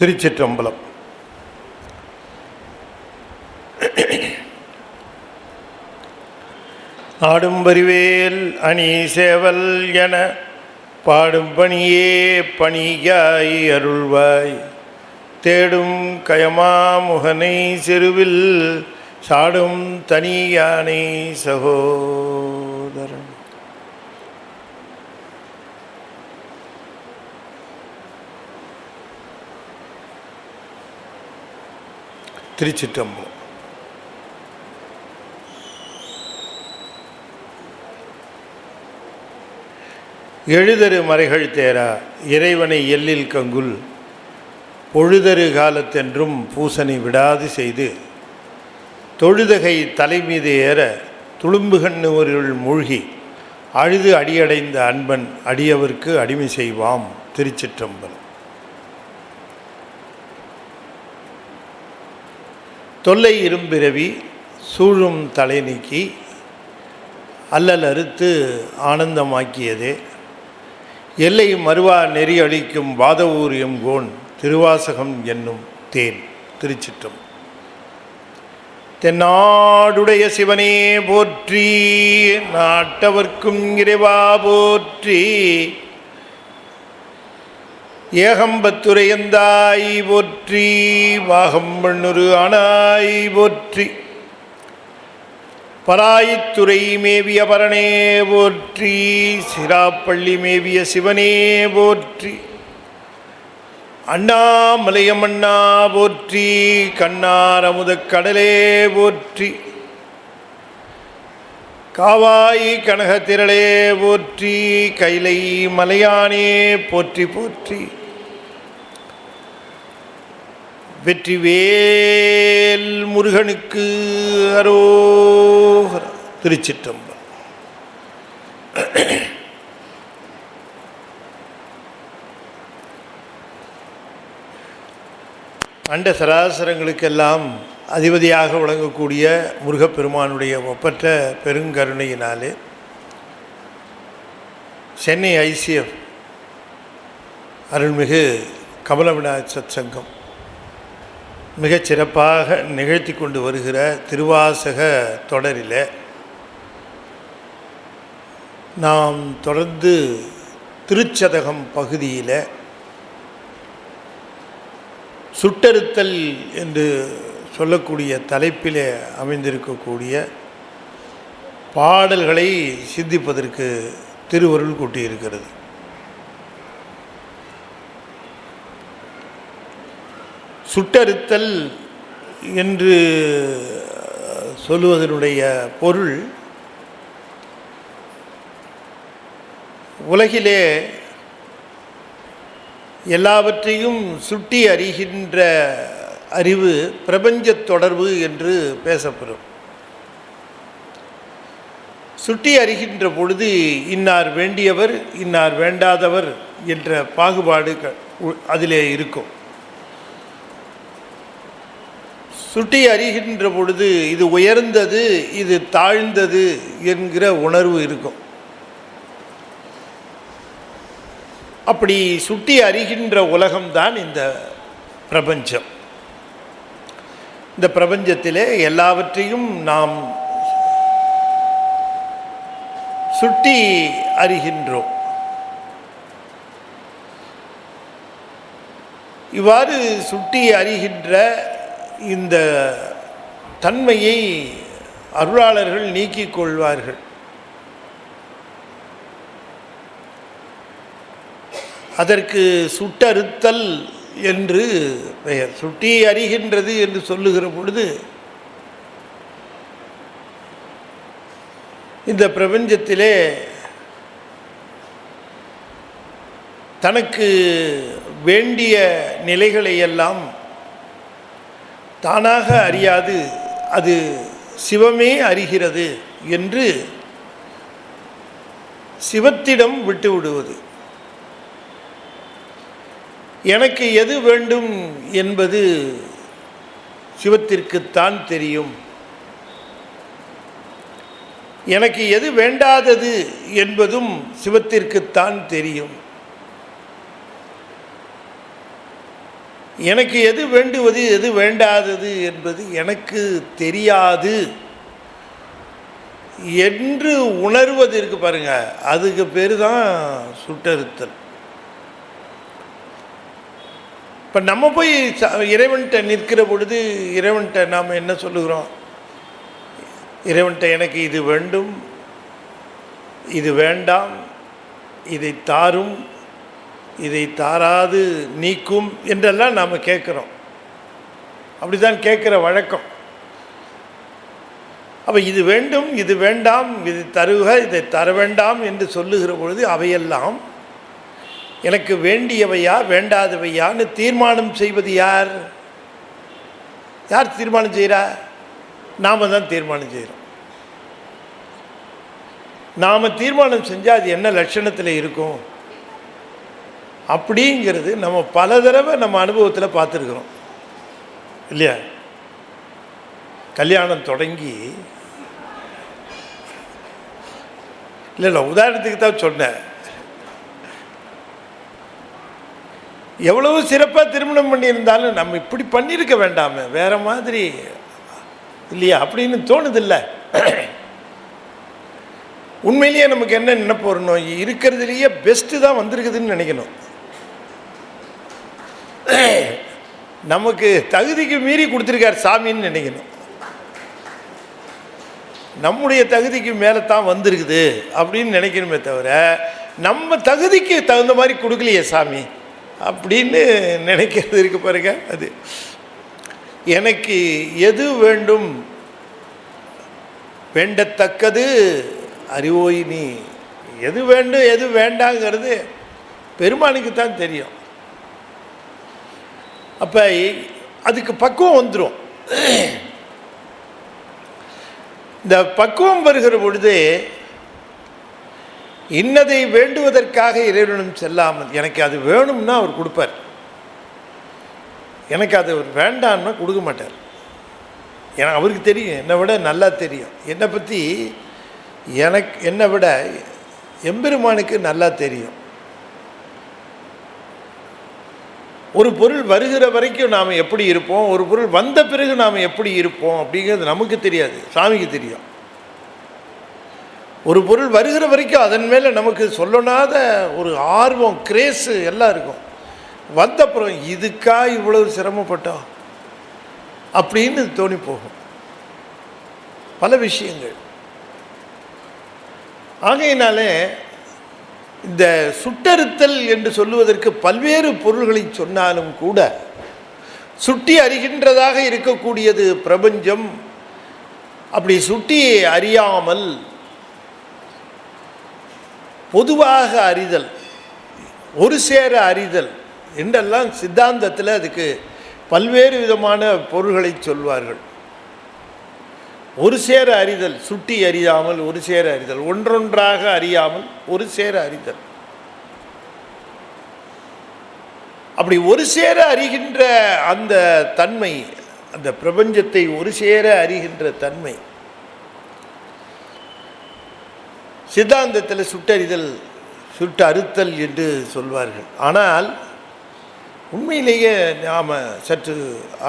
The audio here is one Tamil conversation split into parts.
திருச்சிற்றம்பலம். ஆடும் வரிவேல் அணி சேவல் என பாடும் பணியே பணியாய் அருள்வாய். தேடும் கயமா முகனை செருவில் சாடும் தனியானை சகோதரன். திருச்சிற்றம்பலம். எழுதரு மறைகள் தேரா இறைவனை எல்லில் கங்குல் பொழுதரு காலத்தென்றும் பூசனை விடாது செய்து தொழுதகை தலைமீது ஏற துளும்புகண்ணூரில் மூழ்கி அழுது அடியடைந்த அன்பன் அடியவர்க்கு அடிமை செய்வாம். திருச்சிற்றம்பலம். தொல்லை இரும்பிறவி சூழும் தலை நீக்கி அல்லல் அறுத்து ஆனந்தமாக்கியதே எல்லை மறுவா நெறி அளிக்கும் வாதவூர் எம்கோன் திருவாசகம் என்னும் தேன். திருச்சிற்றம். தென்னாடுடைய சிவனே போற்றி, நாட்டவர்க்கும் இறைவா போற்றி, ஏகம்பத்துரையந்தாய் போற்றி, வாகம்பண்ணுரு ஆனாய் போற்றி, பராய்த்துறை மேவிய பரனே போற்றி, சிராப்பள்ளி மேவிய சிவனே போற்றி, அண்ணாமலையமண்ணா போற்றி, கண்ணாரமுதக் கடலே போற்றி, காவாய் கனகத்திரளே போற்றி, கைலை மலையானே போற்றி போற்றி, வெற்றிவேல் முருகனுக்கு அரோகரா. திருச்சிற்றம்பலம். அண்ட சராசரங்களுக்கெல்லாம் அதிபதியாக விளங்கக்கூடிய முருகப்பெருமானுடைய ஒப்பற்ற பெருங்கருணையினாலே சென்னை ஐசிஎஃப் அருள்மிகு கமலவிநாயகர் சத்சங்கம் மிகச் சிறப்பாக நிகழ்த்தி கொண்டு வருகிற திருவாசக தொடரில் நாம் தொடர்ந்து திருச்சதகம் பகுதியில் சுட்டறுத்தல் என்று சொல்லக்கூடிய தலைப்பிலே அமைந்திருக்கக்கூடிய பாடல்களை சிந்திப்பதற்கு திருவருள் கூட்டியிருக்கிறது. சுட்டறுத்தல் என்று சொல்லுவதனுடைய பொருள், உலகிலே எல்லாவற்றையும் சுட்டி அறிகின்ற அறிவு பிரபஞ்ச தொடர்பு என்று பேசப்படும். சுட்டி அறிகின்ற பொழுது இன்னார் வேண்டியவர் இன்னார் வேண்டாதவர் என்ற பாகுபாடு அதிலே இருக்கும். சுட்டி அறிகின்ற பொழுது இது உயர்ந்தது இது தாழ்ந்தது என்கிற உணர்வு இருக்கும். அப்படி சுட்டி அறிகின்ற உலகம்தான் இந்த பிரபஞ்சம். இந்த பிரபஞ்சத்திலே எல்லாவற்றையும் நாம் சுட்டி அறிகின்றோம். இவ்வாறு சுட்டி அறிகின்ற இந்த தன்மையை அருளாளர்கள் நீக்கிக் கொள்வார்கள். அதற்கு சுட்டறுத்தல் என்று பெயர். சுட்டி அறிகின்றது என்று சொல்லுகிற பொழுது இந்த பிரபஞ்சத்திலே தனக்கு வேண்டிய நிலைகளை எல்லாம் தானாக அறியாது அது சிவமே அறிகிறது என்று சிவத்திடம் விட்டுவிடுவது. எனக்கு எது வேண்டும் என்பது சிவத்திற்குத்தான் தெரியும், எனக்கு எது வேண்டாதது என்பதும் சிவத்திற்குத்தான் தெரியும். எனக்கு எது வேண்டுவது எது வேண்டாதது என்பது எனக்கு தெரியாது என்று உணர்வது இருக்கு பாருங்க, அதுக்கு பேர் தான் சுட்டறுத்தல். இப்போ நம்ம போய் இறைவன்கிட்ட நிற்கிற பொழுது இறைவன்கிட்ட நாம் என்ன சொல்லுகிறோம்? இறைவன்கிட்ட எனக்கு இது வேண்டும், இது வேண்டாம், இதை தாரும், இதை தாராது நீக்கும் என்றெல்லாம் நாம் கேட்குறோம். அப்படி தான் கேட்குற வழக்கம். அப்போ இது வேண்டும், இது வேண்டாம், இது தருக, இதை தர வேண்டாம் என்று சொல்லுகிற பொழுது அவையெல்லாம் எனக்கு வேண்டியவையா வேண்டாதவையான்னு தீர்மானம் செய்வது யார்? யார் தீர்மானம் செய்கிறா? நாம் தான் தீர்மானம் செய்கிறோம். நாம் தீர்மானம் செஞ்சால் அது என்ன லட்சணத்தில் இருக்கும் அப்படிங்கிறது நம்ம பல தடவை நம்ம அனுபவத்தில் பார்த்துருக்குறோம் இல்லையா? கல்யாணம் தொடங்கி இல்லை உதாரணத்துக்கு தான் சொன்னேன். எவ்வளவு சிறப்பாக திருமணம் பண்ணியிருந்தாலும் நம்ம இப்படி பண்ணியிருக்க வேண்டாமே, வேற மாதிரி இல்லையா அப்படின்னு தோணுதில்ல. உண்மையிலேயே நமக்கு என்ன நினைப்பு வரணும்? இருக்கிறதுலேயே பெஸ்ட்டு தான் வந்திருக்குதுன்னு நினைக்கணும். நமக்கு தகுதிக்கு மீறி கொடுத்துருக்கார் சாமின்னு நினைக்கணும். நம்முடைய தகுதிக்கு மேலே தான் வந்திருக்குது அப்படின்னு நினைக்கணுமே தவிர நம்ம தகுதிக்கு தகுந்த மாதிரி கொடுக்கலையே சாமி அப்படின்னு நினைக்கிறது இருக்கு பாருங்க. அது எனக்கு எது வேண்டும், வேண்டத்தக்கது அறிவோய் நீ. எது வேண்டும் எது வேண்டாங்கிறது பெருமானுக்கு தான் தெரியும். அப்போ அதுக்கு பக்குவம் வந்துடும். இந்த பக்குவம் வருகிற பொழுது இன்னதை வேண்டுவதற்காக இறைவனிடம் செல்லாமல் எனக்கு அது வேணும்னா அவர் கொடுப்பார், எனக்கு அது வேண்டாம்னா கொடுக்க மாட்டார். ஏன்னா அவருக்கு தெரியும், என்னை விட நல்லா தெரியும். என்னை பற்றி என்னை விட எம்பெருமானுக்கு நல்லா தெரியும். ஒரு பொருள் வருகிற வரைக்கும் நாம் எப்படி இருப்போம், ஒரு பொருள் வந்த பிறகு நாம் எப்படி இருப்போம் அப்படிங்கிறது நமக்கு தெரியாது, சாமிக்கு தெரியும். ஒரு பொருள் வருகிற வரைக்கும் அதன் மேலே நமக்கு சொல்லனாத ஒரு ஆர்வம், கிரேஸு எல்லாம் இருக்கும். வந்தப்புறம் இதுக்கா இவ்வளவு சிரமப்பட்டோம் அப்படின்னு தோணி போகும் பல விஷயங்கள். ஆகையினாலே இந்த சுட்டறுத்தல் என்று சொல்லுவதற்கு பல்வேறு பொருள்களை சொன்னாலும் கூட சுட்டி அறிகின்றதாக இருக்கக்கூடியது பிரபஞ்சம். அப்படி சுட்டி அறியாமல் பொதுவாக அறிதல், ஒரு சேர அறிதல் என்றெல்லாம் சித்தாந்தத்தில் அதுக்கு பல்வேறு விதமான பொருள்களை சொல்வார்கள். ஒரு சேர அறிதல், சுட்டி அறியாமல் ஒரு சேர அறிதல், ஒன்றொன்றாக அறியாமல் ஒரு சேர அறிதல். அப்படி ஒரு சேர அறிகின்ற அந்த தன்மை, அந்த பிரபஞ்சத்தை ஒரு சேர அறிகின்ற தன்மை சித்தாந்தத்தில் சுட்டறிதல், சுட்டு அறுத்தல் என்று சொல்வார்கள். ஆனால் உண்மையிலேயே நாம் சற்று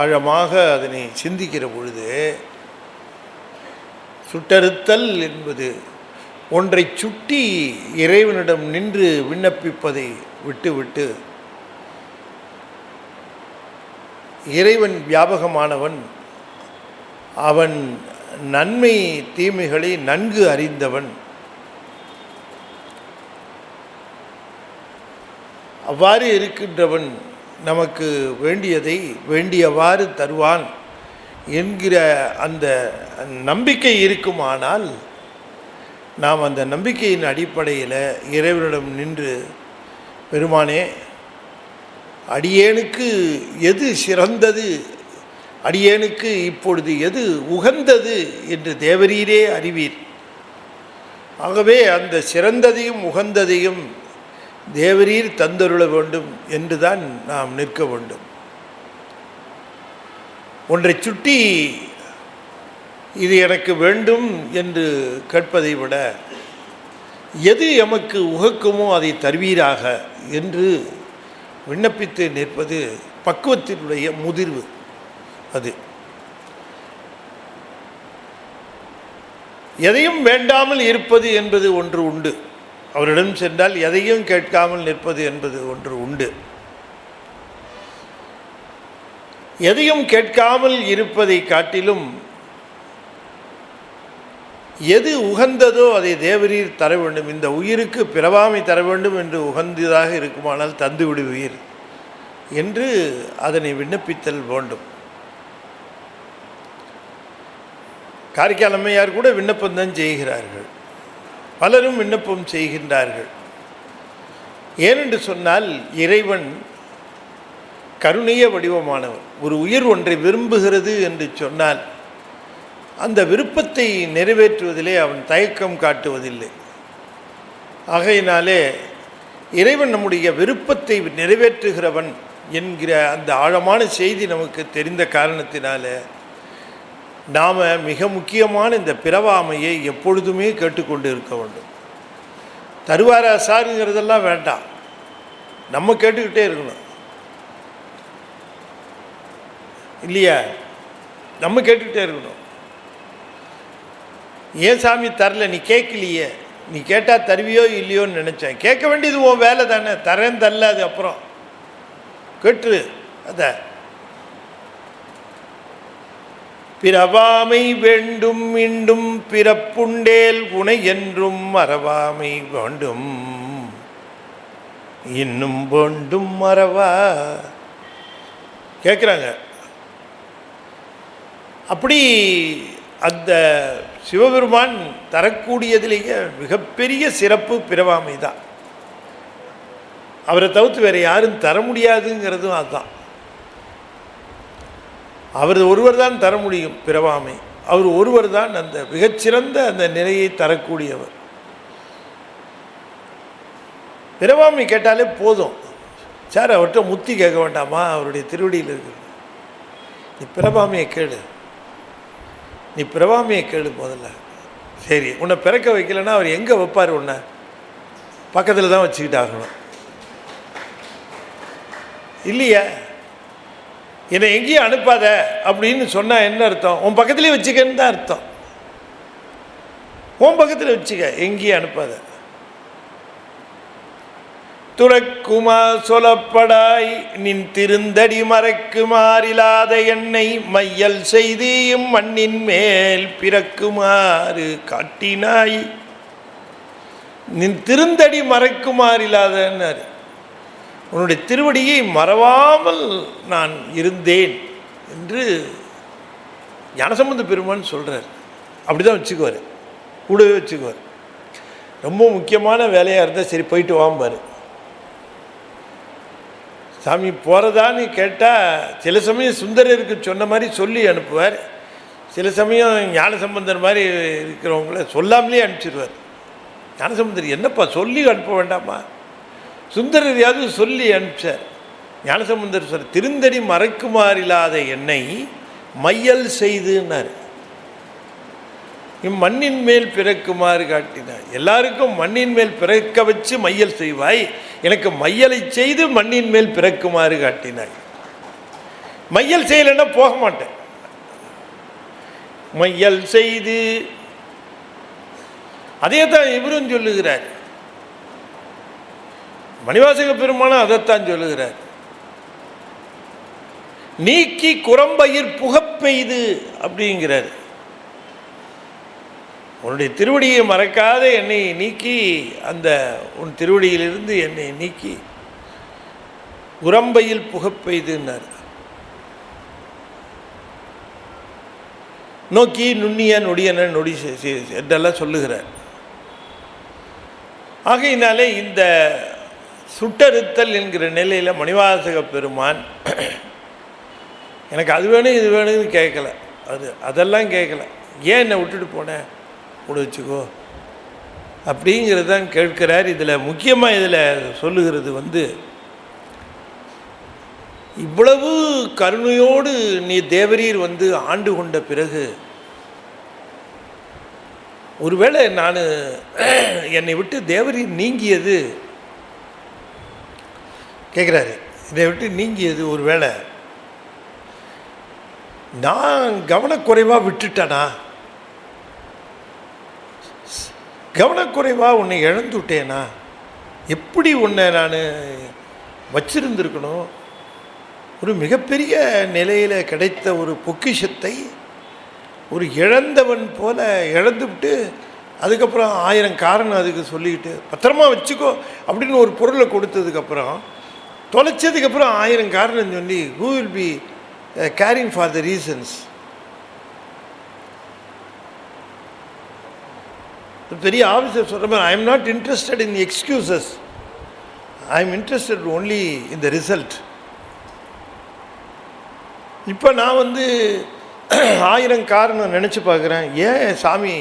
ஆழமாக அதனை சிந்திக்கிற பொழுது சுட்டறுத்தல் என்பது ஒன்றை சுட்டி இறைவனிடம் நின்று விண்ணப்பிப்பதை விட்டுவிட்டு, இறைவன் வியாபகமானவன், அவன் நன்மை தீமைகளை நன்கு அறிந்தவன், அவ்வாறு இருக்கின்றவன் நமக்கு வேண்டியதை வேண்டியவாறு தருவான் என்கிற அந்த நம்பிக்கை இருக்குமானால் நாம் அந்த நம்பிக்கையின் அடிப்படையில் இறைவனிடம் நின்று, பெருமானே அடியேனுக்கு எது சிறந்தது, அடியேனுக்கு இப்பொழுது எது உகந்தது என்று தேவரீரே அறிவீர். ஆகவே அந்த சிறந்ததையும் உகந்ததையும் தேவரீர் தந்தருள வேண்டும் என்றுதான் நாம் நிற்க வேண்டும். ஒன்றை சுட்டி இது எனக்கு வேண்டும் என்று கேட்பதை விட எது எமக்கு உகக்குமோ அதை தருவீராக என்று விண்ணப்பித்து நிற்பது பக்குவத்தினுடைய முதிர்வு அது. எதையும் வேண்டாமல் இருப்பது என்பது ஒன்று உண்டு. அவரிடம் சென்றால் எதையும் கேட்காமல் நிற்பது என்பது ஒன்று உண்டு. எதையும் கேட்காமல் இருப்பதை காட்டிலும் எது உகந்ததோ அதை தேவரீர் தர வேண்டும், இந்த உயிருக்கு பிறவாமை தர வேண்டும் என்று உகந்ததாக இருக்குமானால் தந்து விடுவீர் என்று அதனை விண்ணப்பித்தல் வேண்டும். காரைக்கால் அம்மையார் கூட விண்ணப்பம்தான் செய்கிறார்கள், பலரும் விண்ணப்பம் செய்கின்றார்கள். ஏனென்று சொன்னால் இறைவன் கருணைய வடிவமானவர். ஒரு உயிர் ஒன்றை விரும்புகிறது என்று சொன்னால் அந்த விருப்பத்தை நிறைவேற்றுவதிலே அவன் தயக்கம் காட்டுவதில்லை. ஆகையினாலே இறைவன் நம்முடைய விருப்பத்தை நிறைவேற்றுகிறவன் என்கிற அந்த ஆழமான செய்தி நமக்கு தெரிந்த காரணத்தினால நாம் மிக முக்கியமான இந்த பிறவாமையை எப்பொழுதுமே கேட்டுக்கொண்டு இருக்க வேண்டும். தருவாரா சாருங்கிறதெல்லாம் வேண்டாம், நம்ம கேட்டுக்கிட்டே இருக்கணும் இல்லையா? நம்ம கேட்டுக்கிட்டே இருக்கணும். ஏன் சாமி தரல, நீ கேட்கலையே, நீ கேட்டால் தருவியோ இல்லையோன்னு நினச்சேன். கேட்க வேண்டியது உன் வேலை தானே, தரேன் தரல அது அப்புறம் கேட்டு. அத பிறவாமை வேண்டும் மீண்டும் பிறப்புண்டேல் உனை என்றும் மறவாமை வேண்டும் இன்னும் வேண்டும் மறவா கேட்குறாங்க. அப்படி அந்த சிவபெருமான் தரக்கூடியதிலேயே மிகப்பெரிய சிறப்பு பிறவாமை தான். அவரை தவிர்த்து வேறு யாரும் தர முடியாதுங்கிறதும் அதுதான். அவர் ஒருவர் தான் தர முடியும் பிறவாமை. அவர் ஒருவர் தான் அந்த மிகச்சிறந்த அந்த நிலையை தரக்கூடியவர். பிறவாமை கேட்டாலே போதும் சார், அவர்கிட்ட முத்தி கேட்க வேண்டாமா? அவருடைய திருவடியில் இருக்கு. நீ பிறவாமையை கேளு, நீ பிறவாமையை கேளு முதல்ல. சரி, உன்னை பிறக்க வைக்கலைன்னா அவர் எங்கே வைப்பார்? உன்னை பக்கத்தில் தான் வச்சுக்கிட்டு ஆகணும் இல்லையா? என்னை எங்கேயும் அனுப்பாத அப்படின்னு சொன்னால் என்ன அர்த்தம்? உன் பக்கத்துலேயே வச்சுக்கன்னு தான் அர்த்தம். உன் பக்கத்தில் வச்சுக்க, எங்கேயும் அனுப்பாத. துறக்குமா சொல்லப்படாய் நின் திருந்தடி மறைக்குமாறில்லாத என்னை மையல் செய்து மண்ணின் மேல் பிறக்குமாறு காட்டினாய். நின் திருந்தடி மறைக்குமாறில்லாதன்னாரு. உன்னுடைய திருவடியை மறவாமல் நான் இருந்தேன் என்று ஞானசம்பந்த பெருமான் சொல்கிறார். அப்படி தான் வச்சுக்குவார், கூடவே வச்சுக்குவார். ரொம்ப முக்கியமான வேலையாக இருந்தால் சரி போயிட்டு வாம்பார். சாமி போகிறதான்னு கேட்டால் சில சமயம் சுந்தரருக்கு சொன்ன மாதிரி சொல்லி அனுப்புவார், சில சமயம் ஞானசம்பந்தர் மாதிரி இருக்கிறவங்கள சொல்லாமலே அனுப்பிச்சிடுவார். ஞானசம்பந்தர் என்னப்பா சொல்லி அனுப்ப வேண்டாமா? சுந்தரரையாவது சொல்லி அனுப்பிச்சார். ஞானசம்பந்தர் சார் திருந்தடி மறைக்குமாறில்லாத என்னை மையல் செய்துன்னார். மண்ணின் மேல் பிறக்குமாறு காட்டினார். எல்லாருக்கும் மண்ணின் மேல் பிறக்க வச்சு மையல் செய்வாய், எனக்கு மையலை செய்து மண்ணின் மேல் பிறக்குமாறு காட்டினாய். மையல் செய்யலைன்னா போக மாட்டேன். மையல் செய்து அதே தான் இவரும் சொல்லுகிறார். மணிவாசக பெருமானும் அதைத்தான் சொல்லுகிறார். நீக்கி குரம்பயிர் புகப்பெய்து அப்படிங்கிறார். உன்னுடைய திருவடியை மறக்காத என்னை நீக்கி, அந்த உன் திருவடியிலிருந்து என்னை நீக்கி குரம்பையில் புகப்பெய்துன்னார். நோக்கி நுண்ணிய நொடியன நொடி என்றெல்லாம் சொல்லுகிறார். ஆகையினாலே இந்த சுட்டறுத்தல் என்கிற நிலையில் மணிவாசக பெருமான் எனக்கு அது வேணும் இது வேணும்னு கேட்கல, அதெல்லாம் கேட்கல. ஏன் என்னை விட்டுட்டு போனேன், கூட வச்சுக்கோ அப்படிங்கிறது தான் கேட்கிறார். இதில் முக்கியமாக இதில் சொல்லுகிறது இவ்வளவு கருணையோடு நீ தேவரீர் ஆண்டு கொண்ட பிறகு ஒருவேளை நான் என்னை விட்டு தேவரீர் நீங்கியது கேட்குறாரு. இதை விட்டு நீங்கியது ஒரு வேளை நான் கவனக்குறைவாக விட்டுட்டேனா, கவனக்குறைவாக உன்னை இழந்து விட்டேனா, எப்படி உன்னை நான் வச்சிருந்திருக்கணும். ஒரு மிகப்பெரிய நிலையில் கிடைத்த ஒரு பொக்கிஷத்தை ஒரு இழந்தவன் போல இழந்து விட்டு அதுக்கப்புறம் 1000 காரணம் அதுக்கு சொல்லிக்கிட்டு பத்திரமா வச்சுக்கோ அப்படின்னு ஒரு பொருளை கொடுத்ததுக்கப்புறம் தொலைச்சதுக்கப்புறம் 1000 காரணம் சொல்லி who will be carrying for the reasons. பெரிய ஆஃபீஸர் சொல்கிற மாதிரி I am not interested in excuses, I am interested only in the result. இப்போ நான் 1000 காரணம் நினச்சி பார்க்குறேன். ஏன் சாமி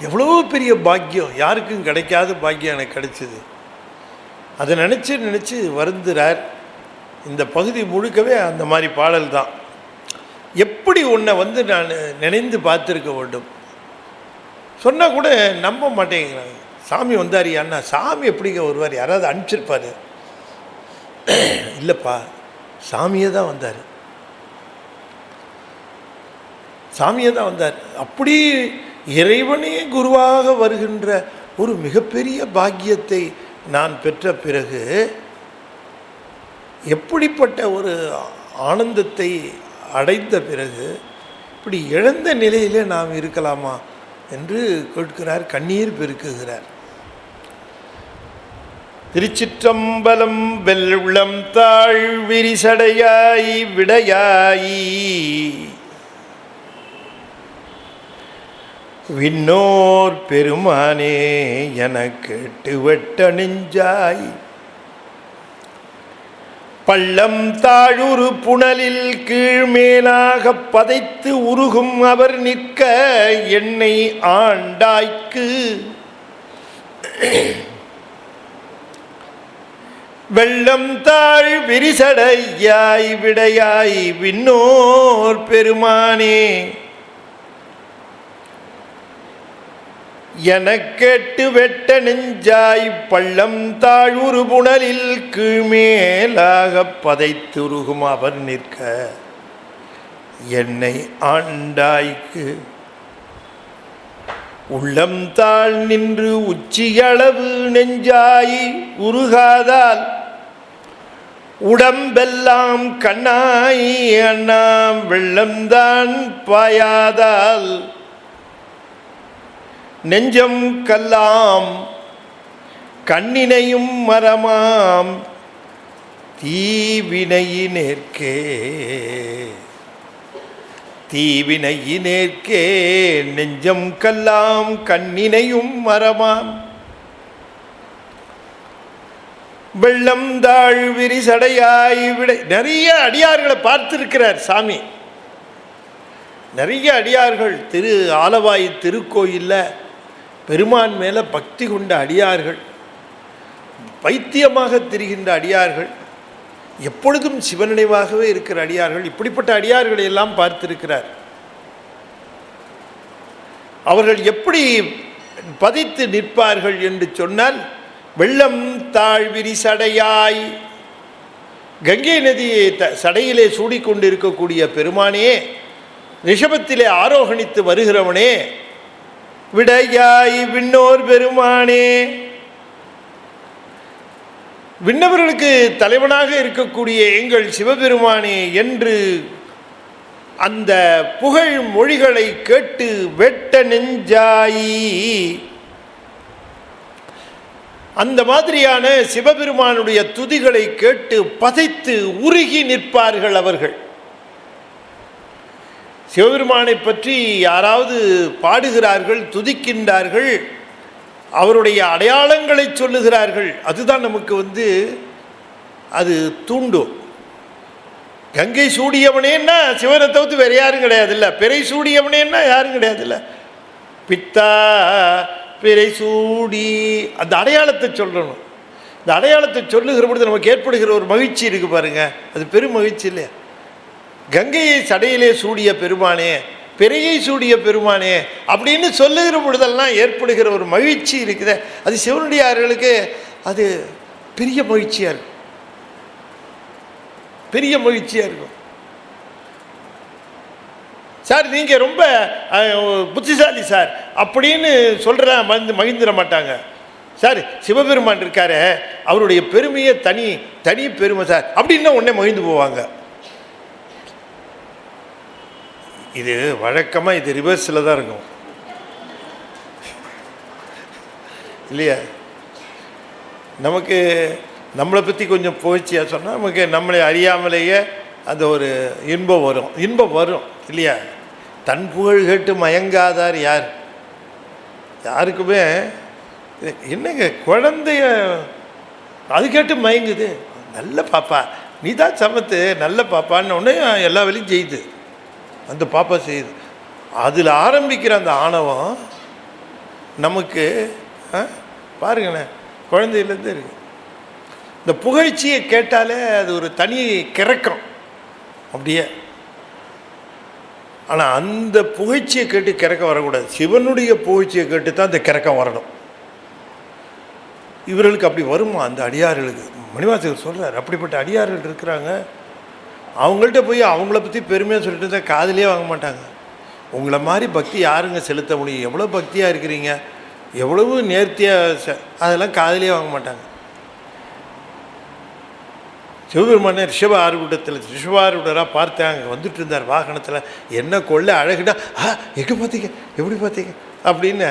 எவ்வளோ பெரிய பாக்கியம், யாருக்கும் கிடைக்காத பாக்கியம் எனக்கு கிடைச்சிது. அதை நினச்சி வருந்துறார். இந்த பகுதி முழுக்கவே அந்த மாதிரி பாடல் தான். எப்படி உன்னை நான் நினைந்து பார்த்துருக்க வேண்டும் சொன்னால் கூட நம்ப மாட்டேங்கிறாங்க. சாமி வந்தாரியான்னா, சாமி எப்படிங்க வருவார், யாராவது அனுப்பிச்சிருப்பார். இல்லைப்பா, சாமியே தான் வந்தார், சாமியே தான் வந்தார். அப்படி இறைவனே குருவாக வருகின்ற ஒரு மிகப்பெரிய பாக்கியத்தை நான் பெற்ற பிறகு எப்படிப்பட்ட ஒரு ஆனந்தத்தை அடைந்த பிறகு இப்படி இழந்த நிலையிலே நாம் இருக்கலாமா என்று கேட்கிறார், கண்ணீர் பெருக்குகிறார். திருச்சிற்றம்பலம் வெள்ளம் தாழ் விரிசடையாய் விடையாயி விண்ணோர் பெருமானே எனக்கு வெட்ட நெஞ்சாய் பள்ளம் தாழுரு புனலில் கீழ்மேலாக பதைத்து உருகும் அவர் நிற்க என்னை ஆண்டாய்க்கு வெள்ளம் தாழ் விரிசடையாய் விடையாய் விண்ணோர் பெருமானே எனக்கெட்டு வெட்ட நெஞ்சாய் பள்ளம் தாழ்வுரு புனலில் கீழ்மேலாக பதைத்துருகும் அவர் நிற்க என்னை ஆண்டாய்க்கு உள்ளம் தாழ் நின்று உச்சியளவு நெஞ்சாய் உருகாதால் உடம்பெல்லாம் கண்ணாய் அண்ணாம் வெள்ளம்தான் பாயாதால் நெஞ்சம் கல்லாம் கண்ணினையும் மரமாம் தீவினையினேற்கே தீவினையினேற்கே நெஞ்சம் கல்லாம் கண்ணினையும் மரமாம் வெள்ளம் தாழ் விரிசடையாய் விடை. நிறைய அடியார்களை பார்த்திருக்கிறார் சாமி. நிறைய அடியார்கள் திரு ஆலவாய் திருக்கோயிலில் பெருமான் மேலே பக்தி கொண்ட அடியார்கள், பைத்தியமாக திரிகின்ற அடியார்கள், எப்பொழுதும் சிவநினைவாகவே இருக்கிற அடியார்கள், இப்படிப்பட்ட அடியார்களை எல்லாம் பார்த்திருக்கிறார். அவர்கள் எப்படி பதித்து நிற்பார்கள் என்று சொன்னால், வெள்ளம் தாழ்விரி சடையாய், கங்கை நதியை சடையிலே சூடிக்கொண்டிருக்கக்கூடிய பெருமானே, ரிஷபத்திலே ஆரோகணித்து வருகிறவனே, விடையாய் விண்ணோர் பெருமானே, விண்ணவர்களுக்கு தலைவனாக இருக்கக்கூடிய எங்கள் சிவபெருமானே என்று அந்த புகழ் மொழிகளை கேட்டு வெட்ட நெஞ்சாயி, அந்த மாதிரியான சிவபெருமானுடைய துதிகளை கேட்டு பதைத்து உருகி நிற்பார்கள் அவர்கள். சிவபெருமானை பற்றி யாராவது பாடுகிறார்கள், துதிக்கின்றார்கள், அவருடைய அடையாளங்களை சொல்லுகிறார்கள், அதுதான் நமக்கு அது தூண்டும். கங்கை சூடியவனேன்னா சிவனை தவிர்த்து வேறு யாரும் கிடையாதுல்ல, பிறை சூடியவனேன்னா யாரும் கிடையாதுல்ல, பித்தா பிறை சூடி, அந்த அடையாளத்தை சொல்லணும். இந்த அடையாளத்தை சொல்லுகிற பொழுது நமக்கு ஏற்படுகிற ஒரு மகிழ்ச்சி இருக்குது பாருங்க, அது பெரும் மகிழ்ச்சி இல்லையா? கங்கையை சடையிலே சூடிய பெருமானே, பிறையை சூடிய பெருமானே அப்படின்னு சொல்லுகிற பொழுதெல்லாம் ஏற்படுகிற ஒரு மகிழ்ச்சி இருக்குது. அது சிவனுடையார்களுக்கு அது பெரிய மகிழ்ச்சியாக இருக்கும், பெரிய மகிழ்ச்சியாக இருக்கும். சார் நீங்கள் ரொம்ப புத்திசாலி சார் அப்படின்னு சொல்கிற மகிழ்ந்துட மாட்டாங்க. சார் சிவபெருமான் இருக்காரு, அவருடைய பெருமையே தனி பெருமை சார் அப்படின்னா உடனே மகிழ்ந்து போவாங்க. இது வழக்கமாக இது ரிவர்ஸில் தான் இருக்கும் இல்லையா? நமக்கு நம்மளை பற்றி கொஞ்சம் புகழ்ச்சியாக சொன்னால் நமக்கு நம்மளை அறியாமலேயே அந்த ஒரு இன்பம் வரும் இல்லையா? தன் புகழ் கேட்டு மயங்காதார் யார்? யாருக்குமே என்னங்க குழந்தைய அது கேட்டு மயங்குது, நல்ல பாப்பா நீ தான் சமத்து நல்ல பாப்பான்னு ஒன்று எல்லா வேலையும் செய்யுது, அந்த பாப்பா செய்யுது. அதில் ஆரம்பிக்கிற அந்த ஆணவம் நமக்கு பாருங்களேன் குழந்தையிலேருந்து இருக்கு. இந்த புகழ்ச்சியை கேட்டாலே அது ஒரு தனி கிறக்கம் அப்படியே. ஆனால் அந்த புகழ்ச்சியை கேட்டு கிறக்கம் வரக்கூடாது, சிவனுடைய புகழ்ச்சியை கேட்டு தான் அந்த கிறக்கம் வரணும். இவர்களுக்கு அப்படி வருமா அந்த அடியார்களுக்கு? மணிவாசகர் சொல்கிறார், அப்படிப்பட்ட அடியார்கள் இருக்கிறாங்க. அவங்கள்ட்ட போய் அவங்கள பற்றி பெருமையாக சொல்லிட்டு இருந்தால் காதிலே வாங்க மாட்டாங்க. உங்களை மாதிரி பக்தி யாருங்க செலுத்த முடியும்? எவ்வளோ பக்தியாக இருக்கிறீங்க, எவ்வளவு நேர்த்தியாக, அதெல்லாம் காதிலே வாங்க மாட்டாங்க. சிவபெருமான ரிஷபாரூடராக பார்த்தேன், அங்கே வந்துட்டு இருந்தார் வாகனத்தில், என்ன கொள்ள அழகுனா எங்கே பார்த்தீங்க எப்படி பார்த்தீங்க அப்படின்னு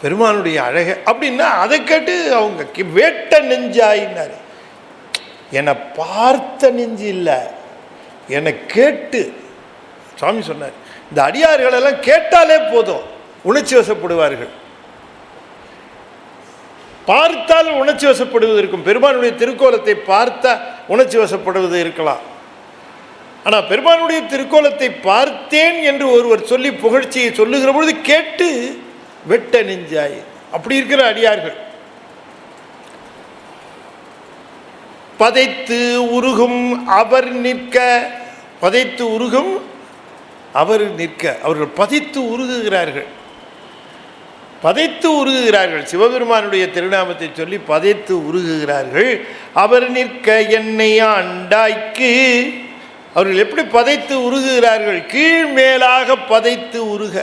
பெருமானுடைய அழகை அப்படின்னா அதை கேட்டு அவங்க வேட்ட நெஞ்சாயினார். என்னை பார்த்த நெஞ்சு இல்லை, என்னை கேட்டு சுவாமி சொன்னார். இந்த அடியார்களெல்லாம் கேட்டாலே போதும் உணர்ச்சி வசப்படுவார்கள், பார்த்தால் உணர்ச்சி வசப்படுவது இருக்கும். பெருமானுடைய திருக்கோலத்தை பார்த்தா உணர்ச்சி வசப்படுவது இருக்கலாம். ஆனால் பெருமானுடைய திருக்கோலத்தை பார்த்தேன் என்று ஒருவர் சொல்லி புகழ்ச்சியை சொல்லுகிற பொழுது கேட்டு வெட்ட நெஞ்சாய் அப்படி இருக்கிற அடியார்கள். பதைத்து உருகும் அவர் நிற்க, பதைத்து உருகும் அவர் நிற்க, அவர்கள் பதைத்து உருகுகிறார்கள், பதைத்து உருகுகிறார்கள். சிவபெருமானுடைய திருநாமத்தை சொல்லி பதைத்து உருகுகிறார்கள். அவர் நிற்க என்னை ஆண்டாய்க்கு, அவர்கள் எப்படி பதைத்து உருகுகிறார்கள்? கீழ் மேலாக பதைத்து உருக.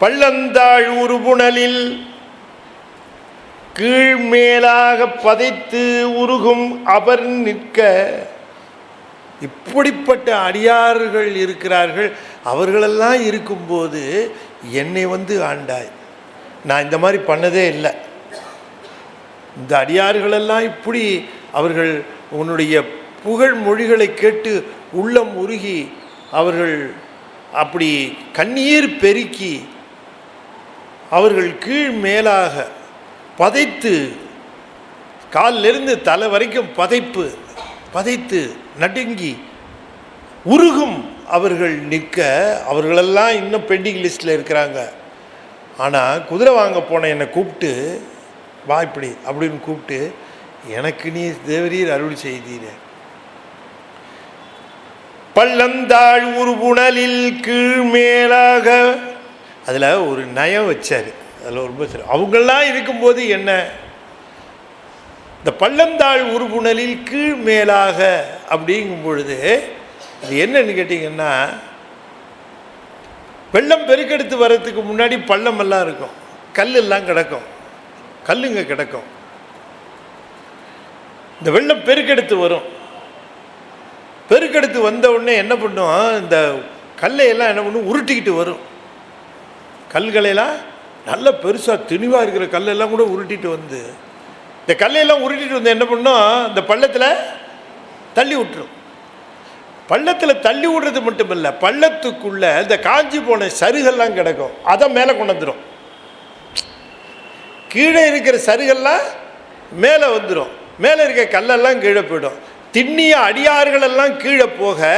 பள்ளந்தாழ் உருபுணலில் கீழ் மேலாக பதைத்து உருகும் அவர் நிற்க. இப்படிப்பட்ட அடியார்கள் இருக்கிறார்கள். அவர்களெல்லாம் இருக்கும்போது என்னை வந்து ஆண்டாய். நான் இந்த மாதிரி பண்ணதே இல்லை. இந்த அடியார்களெல்லாம் இப்படி அவர்கள் உன்னுடைய புகழ் மொழிகளை கேட்டு உள்ளம் உருகி அவர்கள் அப்படி கண்ணீர் பெருக்கி அவர்கள் கீழ் மேலாக பதைத்து, காலிலிருந்து தலை வரைக்கும் பதைத்து நடுங்கி உருகும் அவர்கள் நிற்க. அவர்களெல்லாம் இன்னும் பெண்டிங் லிஸ்ட்டில் இருக்கிறாங்க. ஆனால் குதிரை வாங்க போன என்னை கூப்பிட்டு வா இப்படி அப்படின்னு கூப்பிட்டு எனக்கு நீ தேவரீர் அருள் செய்தீரே. பள்ளந்தாழ் உருபுணலில் கீழ் மேலாக, அதில் ஒரு நயம் வச்சார். அதில் ரொம்ப சரி, அவங்களாம் இருக்கும்போது என்ன, இந்த பள்ளந்தாழ் உருபுணலில் கீழ் மேலாக அப்படிங்கும் பொழுது அது என்னன்னு கேட்டிங்கன்னா, வெள்ளம் பெருக்கெடுத்து வர்றதுக்கு முன்னாடி பள்ளமெல்லாம் இருக்கும், கல்லெல்லாம் கிடக்கும், கல்லுங்க கிடக்கும். இந்த வெள்ளம் பெருக்கெடுத்து வரும். பெருக்கெடுத்து வந்த உடனே என்ன பண்ணும், இந்த கல்லையெல்லாம் என்ன பண்ணும், உருட்டிக்கிட்டு வரும். கல்களையெல்லாம் நல்ல பெருசாக திணிவாக இருக்கிற கல்லெல்லாம் கூட உருட்டிட்டு வந்து, இந்த கல்லையெல்லாம் உருட்டிட்டு வந்து என்ன பண்ணும், இந்த பள்ளத்தில் தள்ளி விட்டுரும். பள்ளத்தில் தள்ளி விடுறது மட்டும் இல்லை, பள்ளத்துக்குள்ளே இந்த காஞ்சி போன சருகெல்லாம் கிடக்கும், அதை மேலே கொண்டு வந்துடும். கீழே இருக்கிற சருகெல்லாம் மேலே வந்துடும், மேலே இருக்க கல்லெல்லாம் கீழே போயிடும். திண்ணிய அடியார்களெல்லாம் கீழே போக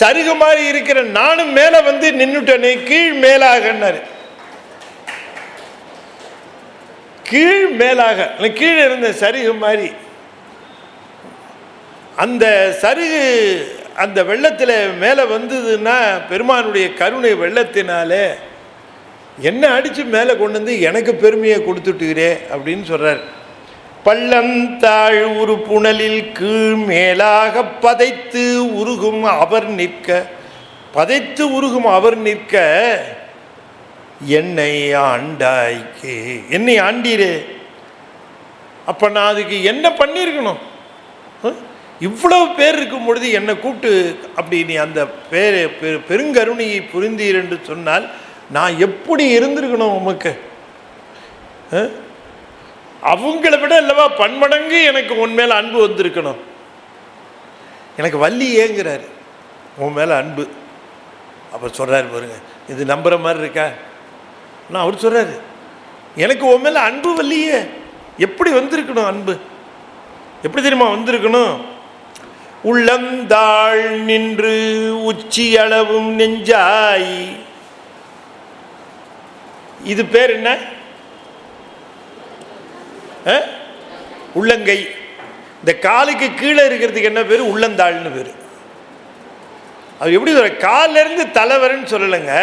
சருகு மாதிரி இருக்கிற நானும் மேலே வந்து நின்றுட்டேனே, கீழ் மேலாகன்னாரு. கீழ் மேலாக, கீழே இருந்த சருகு மாதிரி அந்த சருகு அந்த வெள்ளத்தில் மேலே வந்ததுன்னா பெருமானுடைய கருணை வெள்ளத்தினாலே என்ன அடித்து மேலே கொண்டு வந்து எனக்கு பெருமையை கொடுத்துட்டுகிறே அப்படின்னு சொல்கிறார். பள்ளந்தாழ் ஒரு புனலில் கீழ் மேலாக பதைத்து உருகும் அவர் நிற்க, பதைத்து உருகும் அவர் நிற்க, என்னை ஆண்டாய்க்கு, என்னை ஆண்டீரே. அப்போ நான் அதுக்கு என்ன பண்ணியிருக்கணும்? இவ்வளவு பேர் இருக்கும் பொழுது என்னை கூப்பிட்டு அப்படி நீ அந்த பெருங்கருணையை புரிந்தீர் என்று சொன்னால் நான் எப்படி இருந்திருக்கணும் உமக்கு? அவங்கள விட அல்லவா பன்மடங்கு எனக்கு உன் மேலே அன்பு வந்திருக்கணும். எனக்கு வள்ளி ஏங்கிறாரு உன் மேலே அன்பு. அப்போ சொல்கிறாரு பாருங்க, இது நம்புகிற மாதிரி இருக்கா? நான் அவர் சொல்கிறாரு, எனக்கு உன் மேலே அன்பு வள்ளியே. எப்படி வந்திருக்கணும் அன்பு? எப்படி தெரியுமா வந்திருக்கணும்? உள்ளந்தாள் நின்று உச்சி அளவும் நெஞ்சாய். இது பேர் என்ன? உள்ளங்கை. இந்த காலுக்கு கீழே இருக்கிறதுக்கு என்ன பேர்? உள்ளந்தாள்னு பேர். அது எப்படி சொல்ற? காலில் இருந்து தலைவரன்னு சொல்லலைங்க,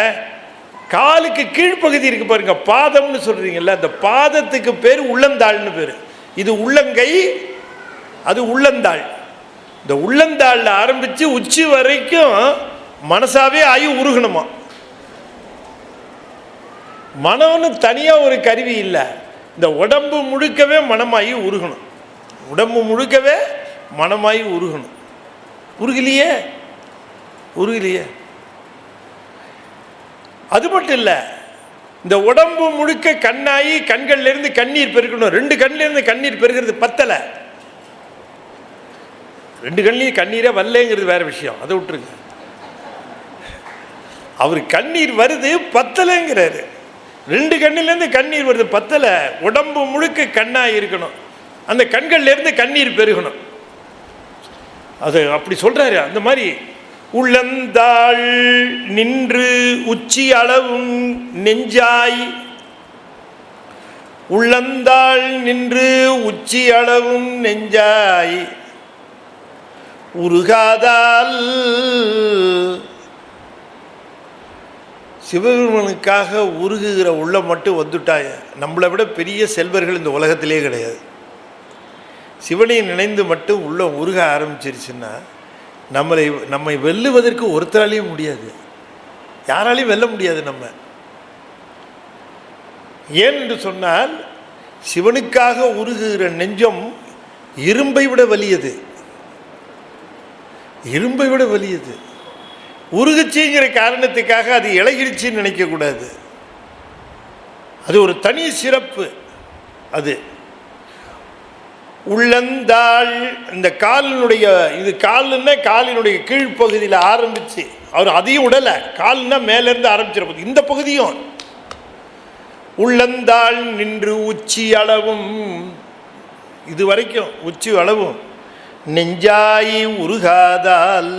காலுக்கு கீழ்ப்பகுதி இருக்கு பாருங்க, பாதம்னு சொல்றீங்கல்ல, அந்த பாதத்துக்கு பேர் உள்ளந்தாள்னு பேர். இது உள்ளங்கை, அது உள்ளந்தாள். இந்த உள்ளந்தாள்ல ஆரம்பிச்சு உச்சி வரைக்கும் மனசாவே ஆகி உருகணுமா. மனம்னு தனியா ஒரு கருவி இல்லை, இந்த உடம்பு முழுக்கவே மனமாகி உருகணும். உடம்பு முழுக்கவே மனமாகி உருகணும். உருகலையே, உருகலையே. அது மட்டும் இல்லை, இந்த உடம்பு முழுக்க கண்ணாகி கண்கள்ல இருந்து கண்ணீர் பெருக்கணும். 2 கண்ணில இருந்து கண்ணீர் பெருக்கிறது பத்தலை. 2 கண்ணிலையும் கண்ணீரே வரலங்கிறது வேற விஷயம், அதை விட்டுருங்க. அவர் கண்ணீர் வருது பத்தலைங்கிறாரு. 2 கண்ணிலேருந்து கண்ணீர் வருது பத்தலை. உடம்பு முழுக்க கண்ணாக இருக்கணும், அந்த கண்கள்ல இருந்து கண்ணீர் பெருகணும். அது அப்படி சொல்றாரு. அந்த மாதிரி உள்ளந்தாள் நின்று உச்சி அளவும் நெஞ்சாய், உள்ளந்தாள் நின்று உச்சி அளவும் நெஞ்சாய் உருகாதால். சிவபெருமனுக்காக உருகுகிற உள்ளம் மட்டும் வந்துட்டாய. நம்மளை விட பெரிய செல்வர்கள் இந்த உலகத்திலே கிடையாது. சிவனை நினைந்து மட்டும் உள்ளம் உருக ஆரம்பிச்சிருச்சுன்னா நம்மை வெல்லுவதற்கு ஒருத்தராலையும் முடியாது, யாராலையும் வெல்ல முடியாது நம்ம. ஏன் என்று சொன்னால் சிவனுக்காக உருகுகிற நெஞ்சம் இரும்பை விட வலியது, இரும்பை விட வலியது. உருகுச்சிங்கிற காரணத்துக்காக அது இழகிடுச்சின்னு நினைக்கக்கூடாது. அது ஒரு தனி சிறப்பு. அது உள்ளந்தாள். இந்த காலினுடைய, இது கால்னா காலினுடைய கீழ்ப்பகுதியில் ஆரம்பிச்சு, அவர் அதையும் உடலை, கால்னா மேலேருந்து ஆரம்பிச்சிருப்பது இந்த பகுதியும். உள்ளந்தாள் நின்று உச்சி அளவும், இது வரைக்கும் உச்சி அளவும் நெஞ்சாய் உருகாதால்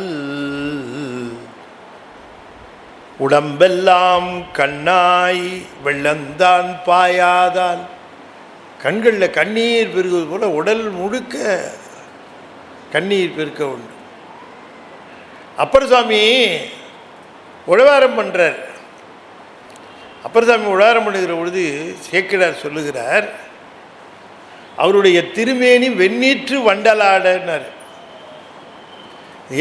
உடம்பெல்லாம் கண்ணாய் வெள்ளந்தான் பாயாதால். கண்களில் கண்ணீர் பெருகுவது போல உடல் முழுக்க கண்ணீர் பெருக்க உண்டு. அப்பர் சுவாமி உழவாரம் பண்ணுறார். அப்பர் சுவாமி உழவாரம் பண்ணுகிற பொழுது சேக்கிழார் சொல்லுகிறார், அவருடைய திருமேனி வெண்ணீற்று வண்டலாடனார்.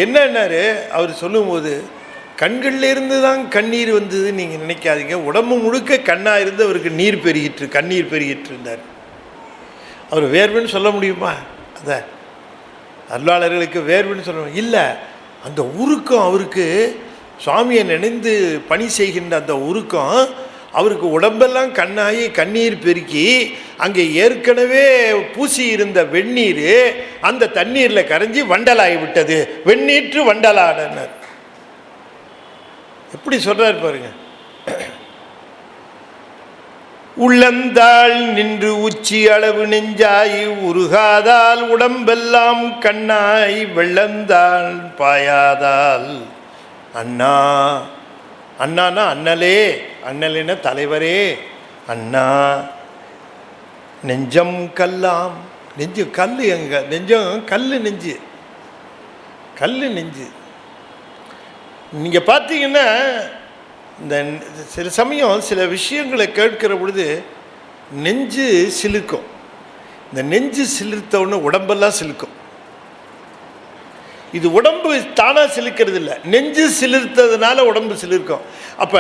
என்னன்னாரு அவர் சொல்லும்போது, கண்கள்லேருந்து தான் கண்ணீர் வந்தது நீங்கள் நினைக்காதீங்க, உடம்பு முழுக்க கண்ணாக இருந்து அவருக்கு நீர் பெருகிற்று, கண்ணீர் பெருகிட்டு இருந்தார். அவர் வேர்வுன்னு சொல்ல முடியுமா? அதான் அருளாளர்களுக்கு வேர்வுன்னு சொல்ல இல்லை, அந்த உருக்கம் அவருக்கு சுவாமியை நினைந்து பணி செய்கின்ற அந்த உருக்கம் அவருக்கு உடம்பெல்லாம் கண்ணாகி கண்ணீர் பெருக்கி அங்கே ஏற்கனவே பூசி இருந்த வெந்நீர் அந்த தண்ணீரில் கரைஞ்சி வண்டலாகி விட்டது. வெந்நீற்று வண்டலாடனர். எப்படி சொல்றார் பாருங்க. உள்ளந்தாள் நின்று உச்சி அளவு நெஞ்சாய் உருகாதால் உடம்பெல்லாம் கண்ணாய் வெள்ளந்தான் பாயாதால். அண்ணா, அண்ணானா அண்ணலே, அண்ணலேன தலைவரே, அண்ணா நெஞ்சம் கல்லாம். நெஞ்சு கல், எங்க நெஞ்சம் கல், நெஞ்சு கல் நெஞ்சு. நீங்கள் பார்த்தீங்கன்னா இந்த சில சமயம் சில விஷயங்களை கேட்கிற பொழுது நெஞ்சு சிலுக்கும். இந்த நெஞ்சு சிலிர்த்தவொன்னு உடம்பெல்லாம் சிலுக்கும். இது உடம்பு தானாக சிலிக்கிறது இல்லை, நெஞ்சு சிலிர்த்ததுனால உடம்பு சிலிர்க்கும். அப்போ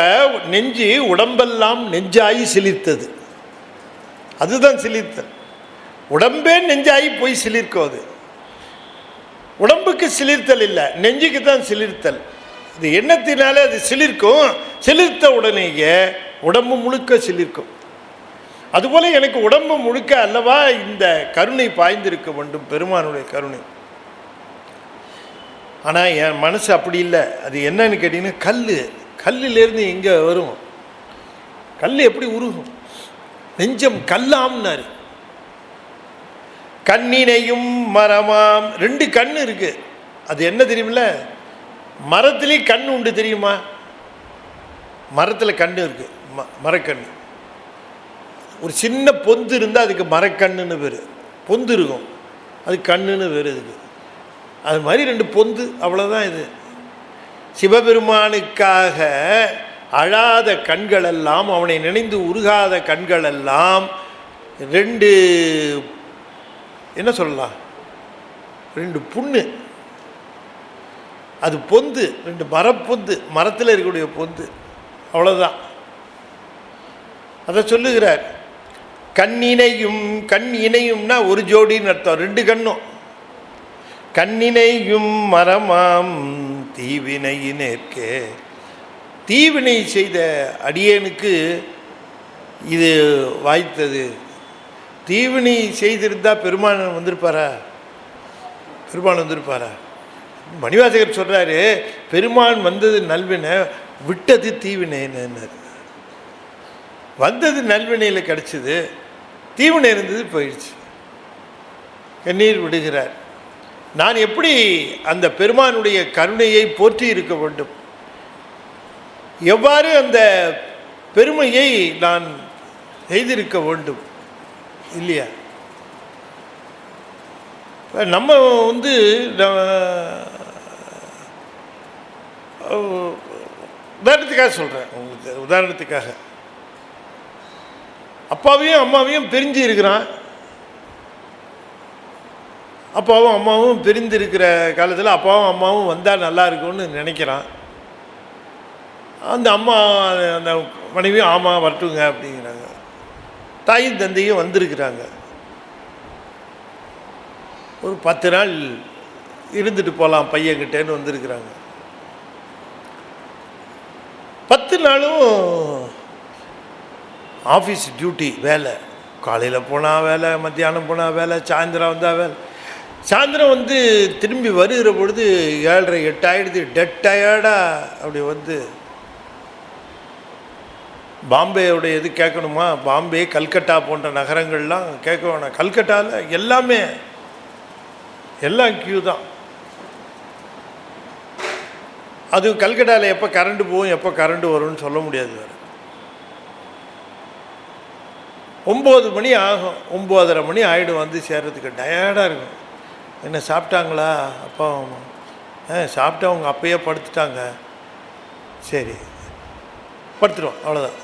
நெஞ்சு உடம்பெல்லாம் நெஞ்சாகி சிலிர்த்தது, அதுதான் சிலிர்த்தல். உடம்பே நெஞ்சாகி போய் சிலிர்க்கும். அது உடம்புக்கு சிலிர்த்தல் இல்லை, நெஞ்சுக்கு தான் சிலிர்த்தல். இது எண்ணத்தினாலே அது சிலிர்க்கும். சிலிர்த்த உடனேயே உடம்பு முழுக்க சிலிர்க்கும். அதுபோல எனக்கு உடம்பு முழுக்க அல்லவா இந்த கருணை பாய்ந்திருக்க வேண்டும், பெருமானுடைய கருணை. ஆனால் என் மனசு அப்படி இல்லை. அது என்னன்னு கேட்டிங்கன்னா, கல்லிலேருந்து எங்கே வரும்? கல் எப்படி உருகும்? நெஞ்சம் கல்லாம்னாரு. கண்ணினையும் மரமாம், 2 கண் இருக்கு. அது என்ன தெரியுமில்ல? மரத்துலேயும் கண் உண்டு தெரியுமா? மரத்தில் கண் இருக்கு, மரக்கண். ஒரு சின்ன பொந்து இருந்தால் அதுக்கு மரக்கண்ணுன்னு பேர். பொந்து இருக்கும், அது கண்ணுன்னு பேர் அதுக்கு. அது மாதிரி 2 பொந்து, அவ்வளோதான். இது சிவபெருமானுக்காக அழாத கண்களெல்லாம், அவனை நினைந்து உருகாத கண்களெல்லாம் 2 என்ன சொல்லலாம், 2 புண்ணு. அது பொந்து, 2 மரப்பொந்து, மரத்தில் இருக்கக்கூடிய பொந்து, அவ்வளோதான். அதை சொல்லுகிறார். கண் இணையும்னா ஒரு ஜோடின்னு அர்த்தம், 2 கண்ணும். கண்ணினையும் மரமாம் தீவினையினேற்கே, தீவினை செய்த அடியேனுக்கு இது வாய்த்தது. தீவினை செய்திருந்தால் பெருமான் வந்திருப்பாரா? பெருமான் வந்திருப்பாரா? மணிவாசகர் சொல்கிறாரு, பெருமான் வந்தது நல்வினை, விட்டது தீவினைன்னு. வந்தது நல்வினையில் கிடச்சிது, தீவினை இருந்தது போயிடுச்சு. கண்ணீர் விடுகிறார். நான் எப்படி அந்த பெருமானுடைய கருணையை போற்றி இருக்க வேண்டும்? எவ்வாறு அந்த பெருமையை நான் செய்திருக்க வேண்டும் இல்லையா? நம்ம உதாரணத்துக்காக சொல்கிறேன், உங்களுக்கு உதாரணத்துக்காக. அப்பாவையும் அம்மாவையும் பிரிஞ்சு இருக்கிறான். அப்பாவும் அம்மாவும் பிரிந்து இருக்கிற காலத்தில் அப்பாவும் அம்மாவும் வந்தால் நல்லா இருக்கும்னு நினைக்கிறான். அந்த அம்மா, அந்த மனைவியும் ஆமாம் வரட்டுங்க அப்படிங்கிறாங்க. தாயும் தந்தையும் வந்திருக்கிறாங்க. ஒரு 10 நாள் இருந்துட்டு போகலாம் பையன்கிட்டேன்னு வந்திருக்கிறாங்க. 10 நாளும் ஆஃபீஸ் டியூட்டி, வேலை. காலையில் போனால் வேலை, மத்தியானம் போனால் வேலை, சாயந்தரம் வந்தால் வேலை. சாயந்தரம் திரும்பி வருகிற பொழுது 7:30 8 ஆகிடுது. டெட் டயர்டாக அப்படி பாம்பேயோடைய இது கேட்கணுமா? பாம்பே, கல்கட்டா போன்ற நகரங்கள்லாம் கேட்க வேணாம். கல்கட்டாவில் எல்லாமே எல்லாம் கியூ தான். அது கல்கட்டாவில் எப்போ கரண்ட்டு போகும், எப்போ கரண்ட்டு வரும்னு சொல்ல முடியாது. வேறு 9 மணி ஆகும், 9:30 மணி ஆகிடும் சேர்றதுக்கு. டயர்டாக இருக்கும். என்ன சாப்பிட்டாங்களா அப்பா அம்மா? சாப்பிட்டு அவங்க அப்பயே படுத்துட்டாங்க. சரி, படுத்துருவோம், அவ்வளோதான்.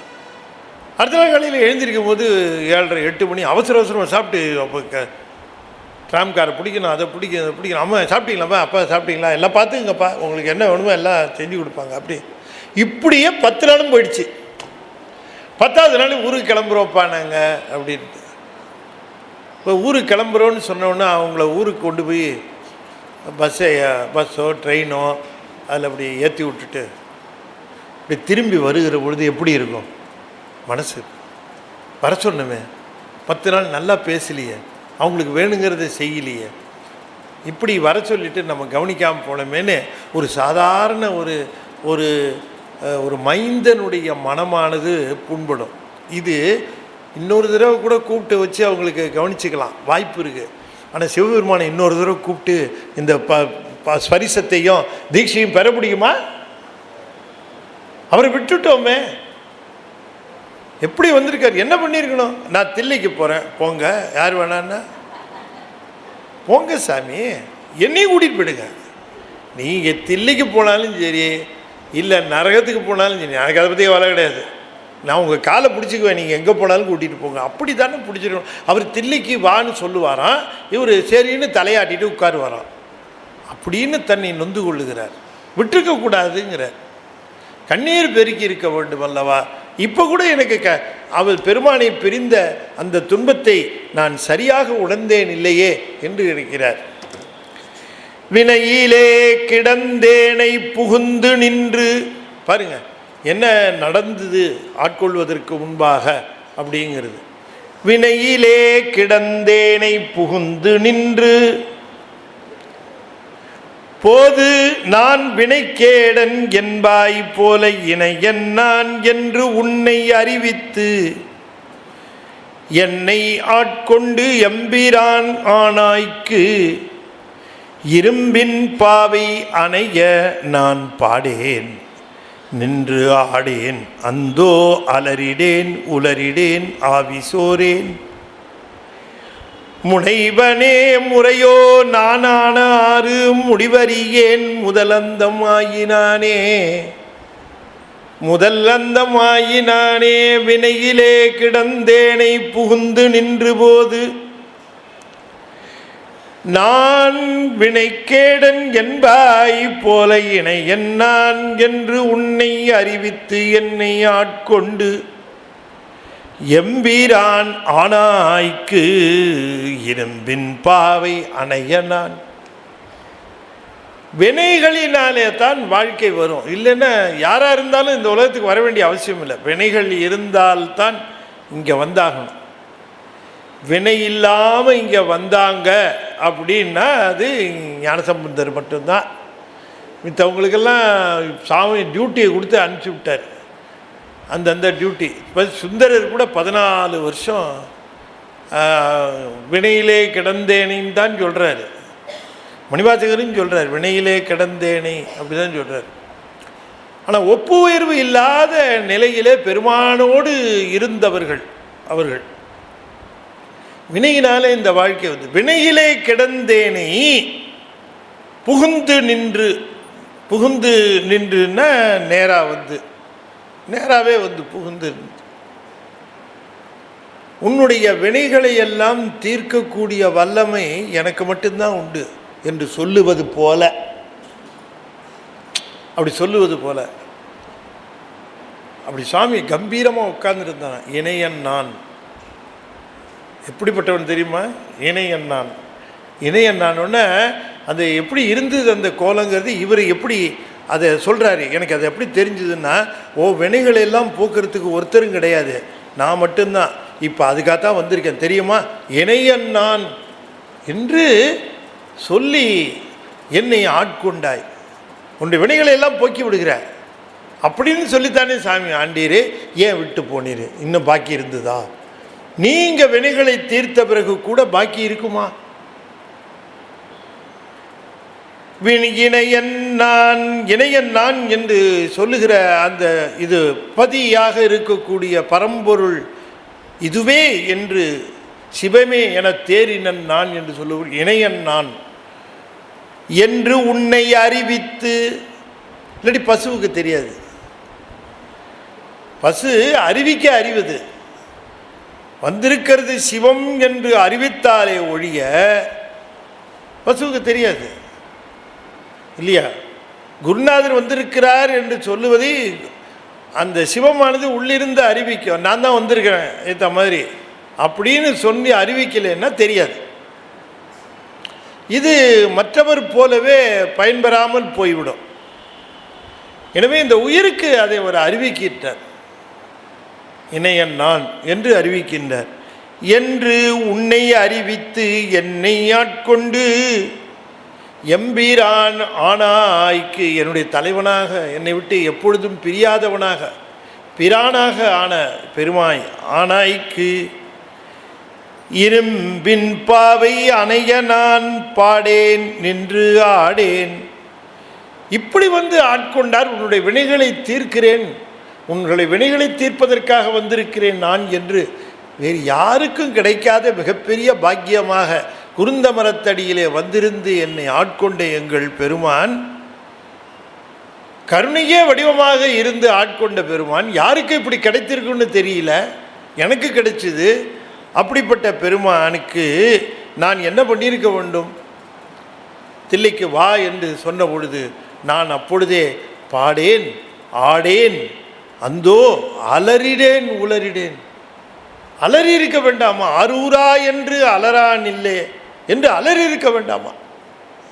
அடுத்த நாள் காலையில் எழுந்திருக்கும் போது 7:30 8 மணி, அவசரமாக சாப்பிட்டு, அப்போ ட்ராம் காரை பிடிக்கணும், அதை பிடிக்கணும். அம்மா சாப்பிட்டீங்களாப்பா? அப்பா சாப்பிட்டீங்களா? எல்லாம் பார்த்துங்கப்பா, உங்களுக்கு என்ன வேணுமோ எல்லாம் செஞ்சு கொடுப்பாங்க. அப்படி இப்படியே 10 நாளும் போயிடுச்சு. 10ஆவது நாள் ஊருக்கு கிளம்புறோம்ப்பா நாங்கள் அப்படின்ட்டு. இப்போ ஊருக்கு கிளம்புறோன்னு சொன்னோன்னா அவங்கள ஊருக்கு கொண்டு போய் பஸ்ஸோ ட்ரெயினோ அதில் அப்படி ஏற்றி விட்டுட்டு இப்படி திரும்பி வருகிற பொழுது எப்படி இருக்கும் மனசு? வர சொன்னமே, 10 நாள் நல்லா பேசலையே, அவங்களுக்கு வேணுங்கிறத செய்யலையே, இப்படி வர சொல்லிவிட்டு நம்ம கவனிக்காமல் போனோமேனு ஒரு சாதாரண ஒரு மைந்தனுடைய மனமானது புண்படும். இது இன்னொரு தடவை கூட கூப்பிட்டு வச்சு அவங்களுக்கு கவனிச்சுக்கலாம், வாய்ப்பு இருக்குது. ஆனால் சிவபெருமானை இன்னொரு தடவை கூப்பிட்டு இந்த ஸ்பரிசத்தையும் தீட்சையும் பெற முடியுமா? அவரை விட்டுட்டோமே. எப்படி வந்திருக்கார்? என்ன பண்ணியிருக்கணும்? நான் தில்லைக்கு போகிறேன், போங்க, யார் வேணான்னா போங்க சாமி, என்னையும் கூட்டிகிட்டு போயிடுங்க. நீங்கள் தில்லைக்கு போனாலும் சரி, இல்லை நரகத்துக்கு போனாலும் சரி, எனக்கு அதை பற்றி கவலை கிடையாது. நான் உங்கள் காலை பிடிச்சிக்குவேன், நீங்கள் எங்கே போனாலும் கூட்டிகிட்டு போங்க. அப்படி தானே பிடிச்சிருக்கணும். அவர் தில்லைக்கு வான்னு சொல்லுவாராம், இவர் சரின்னு தலையாட்டிட்டு உட்காருவாராம். அப்படின்னு தன்னை நொந்து கொள்ளுகிறார். விட்டுருக்கக்கூடாதுங்கிறார். கண்ணீர் பெருக்கி இருக்க வேண்டும் அல்லவா? இப்போ கூட எனக்கு அவர் பெருமானை பிரிந்த அந்த துன்பத்தை நான் சரியாக உணர்ந்தேன் இல்லையே என்று இருக்கிறார். வினையிலே கிடந்தேனை புகுந்து நின்று, பாருங்க என்ன நடந்தது ஆட்கொள்வதற்கு முன்பாக அப்படிங்கிறது. வினையிலே கிடந்தேனை புகுந்து நின்று போது நான் வினைக்கேடன் என்பாய் போல இணையன் நான் என்று உன்னை அறிவித்து என்னை ஆட்கொண்டு எம்பிரான் ஆனாய்க்கு இரும்பின் பாவை அணைய நான் பாடேன் நின்று ஆடேன் அந்தோ அலறிடேன் உலரிடேன் ஆவிசோரேன் முனைவனே முறையோ நானான ஆறு முடிவறியேன் முதலந்தம் ஆயினானே முதலந்தம் ஆயினானே. வினையிலே கிடந்தேனை புகுந்து நின்று போது நான் வினைக்கேடன் என்பாய் போல இணையன் நான் என்று உன்னை அறிவித்து என்னை ஆட்கொண்டு எம்பிரான் ஆனாய்க்கு இரும்பின் பாவை அணைய நான். வினைகளினாலே தான் வாழ்க்கை வரும். இல்லைன்னா யாராக இருந்தாலும் இந்த உலகத்துக்கு வர வேண்டிய அவசியம் இல்லை. வினைகள் இருந்தால்தான் இங்கே வந்தாகணும். வினை இல்லாமல் இங்கே வந்தாங்க அப்படின்னா அது ஞானசம்பந்தர் மட்டும்தான். மித்தவங்களுக்கெல்லாம் சாமி டியூட்டியை கொடுத்து அனுப்பிச்சி விட்டார். அந்தந்த டியூட்டி. இப்போ சுந்தரர் கூட 14 வருஷம் வினையிலே கிடந்தேனைன்னு தான் சொல்கிறாரு. மணிவாசகரும் சொல்கிறார் வினையிலே கிடந்தேனை அப்படி தான் சொல்கிறார். ஆனால் ஒப்பு உயர்வு இல்லாத நிலையிலே பெருமானோடு இருந்தவர்கள் அவர்கள். வினையினாலே இந்த வாழ்க்கை வந்து வினையிலே கிடந்தேனை புகுந்து நின்றுன்னா நேராகவே வந்து புகுந்து உன்னுடைய வினைகளை எல்லாம் தீர்க்கக்கூடிய வல்லமை எனக்கு மட்டும்தான் உண்டு என்று சொல்லுவது போல, அப்படி சொல்லுவது போல அப்படி சுவாமி கம்பீரமாக உட்கார்ந்துருந்தான். இணையன் நான் எப்படிப்பட்டவன் தெரியுமா? இணையன் நான் ஒன்று அந்த எப்படி இருந்தது அந்த கோலங்கிறது இவர் எப்படி அதை சொல்கிறாரு. எனக்கு அது எப்படி தெரிஞ்சதுன்னா, வினைகளை எல்லாம் போக்குறதுக்கு ஒருத்தரும் கிடையாது, நான் மட்டும்தான். இப்போ அதுக்காகத்தான் வந்திருக்கேன் தெரியுமா, இணையன் நான் என்று சொல்லி என்னை ஆட்கொண்டாய், உன்னுடைய வினைகளை எல்லாம் போக்கி விடுகிறாய் அப்படின்னு சொல்லித்தானே சாமி ஆண்டீரே. ஏன் விட்டு போனீர்? இன்னும் பாக்கி இருந்ததா? நீங்கள் வினைகளை தீர்த்த பிறகு கூட பாக்கி இருக்குமா? இணையன் நான் என்று சொல்லுகிற அந்த இது பதியாக இருக்கக்கூடிய பரம்பொருள் இதுவே என்று சிவமே என தேறினன் நான் என்று சொல்லுவது இணையன் நான் என்று உன்னை அறிவித்து. இல்லாட்டி பசுவுக்கு தெரியாது. பசு அறிவது வந்திருக்கிறது சிவம் என்று அறிவித்தாலே ஒழிய பசுவுக்கு தெரியாது இல்லையா? குருநாதர் வந்திருக்கிறார் என்று சொல்லுவதை அந்த சிவமானது உள்ளிருந்து அறிவிக்கும். நான் தான் வந்திருக்கிறேன் ஏற்ற மாதிரி அப்படின்னு சொல்லி அறிவிக்கலைன்னா தெரியாது. இது மற்றவர் போலவே பயன்பெறாமல் போய்விடும். எனவே இந்த உயிருக்கு அதை அவர் அறிவிக்கின்றார். இணையன் நான் என்று அறிவிக்கின்றார். என்று உன்னை அறிவித்து என்னை ஆட்கொண்டு எம்பிரான் ஆனாய்க்கு, என்னுடைய தலைவனாக என்னை விட்டு எப்பொழுதும் பிரியாதவனாக பிரானாக ஆன பெருமாய் ஆனாய்க்கு இரும்பின் பாவை அணைய நான் பாடேன் நின்று ஆடேன். இப்படி வந்து ஆட்கொண்டார். உன்னுடைய வினைகளை தீர்க்கிறேன், உன்னுடைய வினைகளை தீர்ப்பதற்காக வந்திருக்கிறேன் நான் என்று வேறு யாருக்கும் கிடைக்காத மிகப்பெரிய பாக்கியமாக குருந்த மரத்தடியிலே வந்திருந்து என்னை ஆட்கொண்ட எங்கள் பெருமான் கருணையே வடிவமாக இருந்து ஆட்கொண்ட பெருமான் யாருக்கு இப்படி கிடைத்திருக்குன்னு தெரியல, எனக்கு கிடைச்சிது. அப்படிப்பட்ட பெருமானுக்கு நான் என்ன பண்ணியிருக்க வேண்டும்? தில்லைக்கு வா என்று சொன்ன பொழுது நான் அப்பொழுதே பாடேன், ஆடேன், அந்தோ அலறிடேன், உளறிடேன். அலறி இருக்க வேண்டாமா? அரூரா என்று அலறான் இல்லை என்று அலறி இருக்க வேண்டாமா?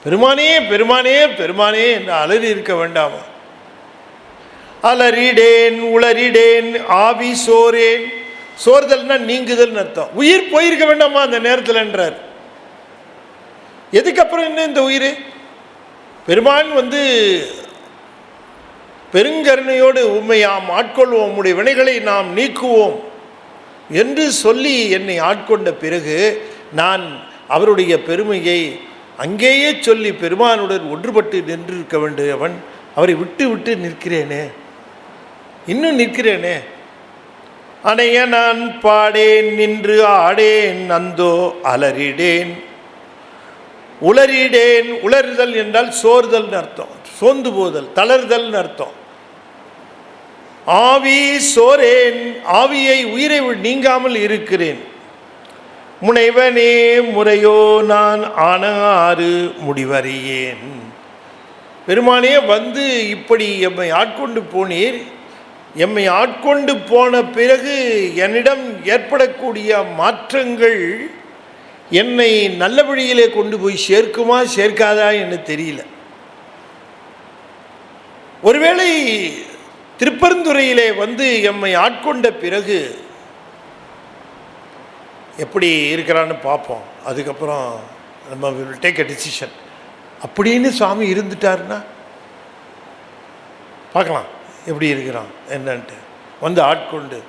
பெருமானே பெருமானே பெருமானே என்று அலறி இருக்க வேண்டாமா? அலறிடேன், உளறிடேன், ஆவி சோரேன். சோர்தல்னா நீங்குதல் அர்த்தம். உயிர் போயிருக்க வேண்டாமா அந்த நேரத்தில் என்றார். எதுக்கப்புறம் என்ன இந்த உயிர்? பெருமான் பெருங்கருணையோடு உண்மையாம் ஆட்கொள்வோம், உம்முடைய வினைகளை நாம் நீக்குவோம் என்று சொல்லி என்னை ஆட்கொண்ட பிறகு நான் அவருடைய பெருமையை அங்கேயே சொல்லி பெருமானுடன் ஒன்றுபட்டு நின்றிருக்க வேண்டியவன் அவரை விட்டு விட்டு நிற்கிறேனே, இன்னும் நிற்கிறேனே. அணைய நான் பாடேன், நின்று ஆடேன், அந்தோ அலறிடேன், உளறிடேன். உளறுதல் என்றால் சோர்தல் அர்த்தம், சோர்ந்து போதல், தளர்தல் அர்த்தம். ஆவி சோரேன், ஆவியை உயிரை நீங்காமல் இருக்கிறேன். முனைவனே முறையோ நான் ஆனாறு முடிவறியேன். பெருமானே இப்படி எம்மை ஆட்கொண்டு போனீர். எம்மை ஆட்கொண்டு போன பிறகு என்னிடம் ஏற்படக்கூடிய மாற்றங்கள் என்னை நல்ல வழியிலே கொண்டு போய் சேர்க்குமா சேர்க்காதா என்று தெரியல. ஒருவேளை திருப்பரந்துறையிலே எம்மை ஆட்கொண்ட பிறகு எப்படி இருக்கிறான்னு பார்ப்போம், அதுக்கப்புறம் நம்ம வில் டேக் எ டிசிஷன் அப்படின்னு சுவாமி இருந்துட்டாருன்னா பார்க்கலாம் எப்படி இருக்கிறான் என்னன்ட்டு. ஆட்கொண்டு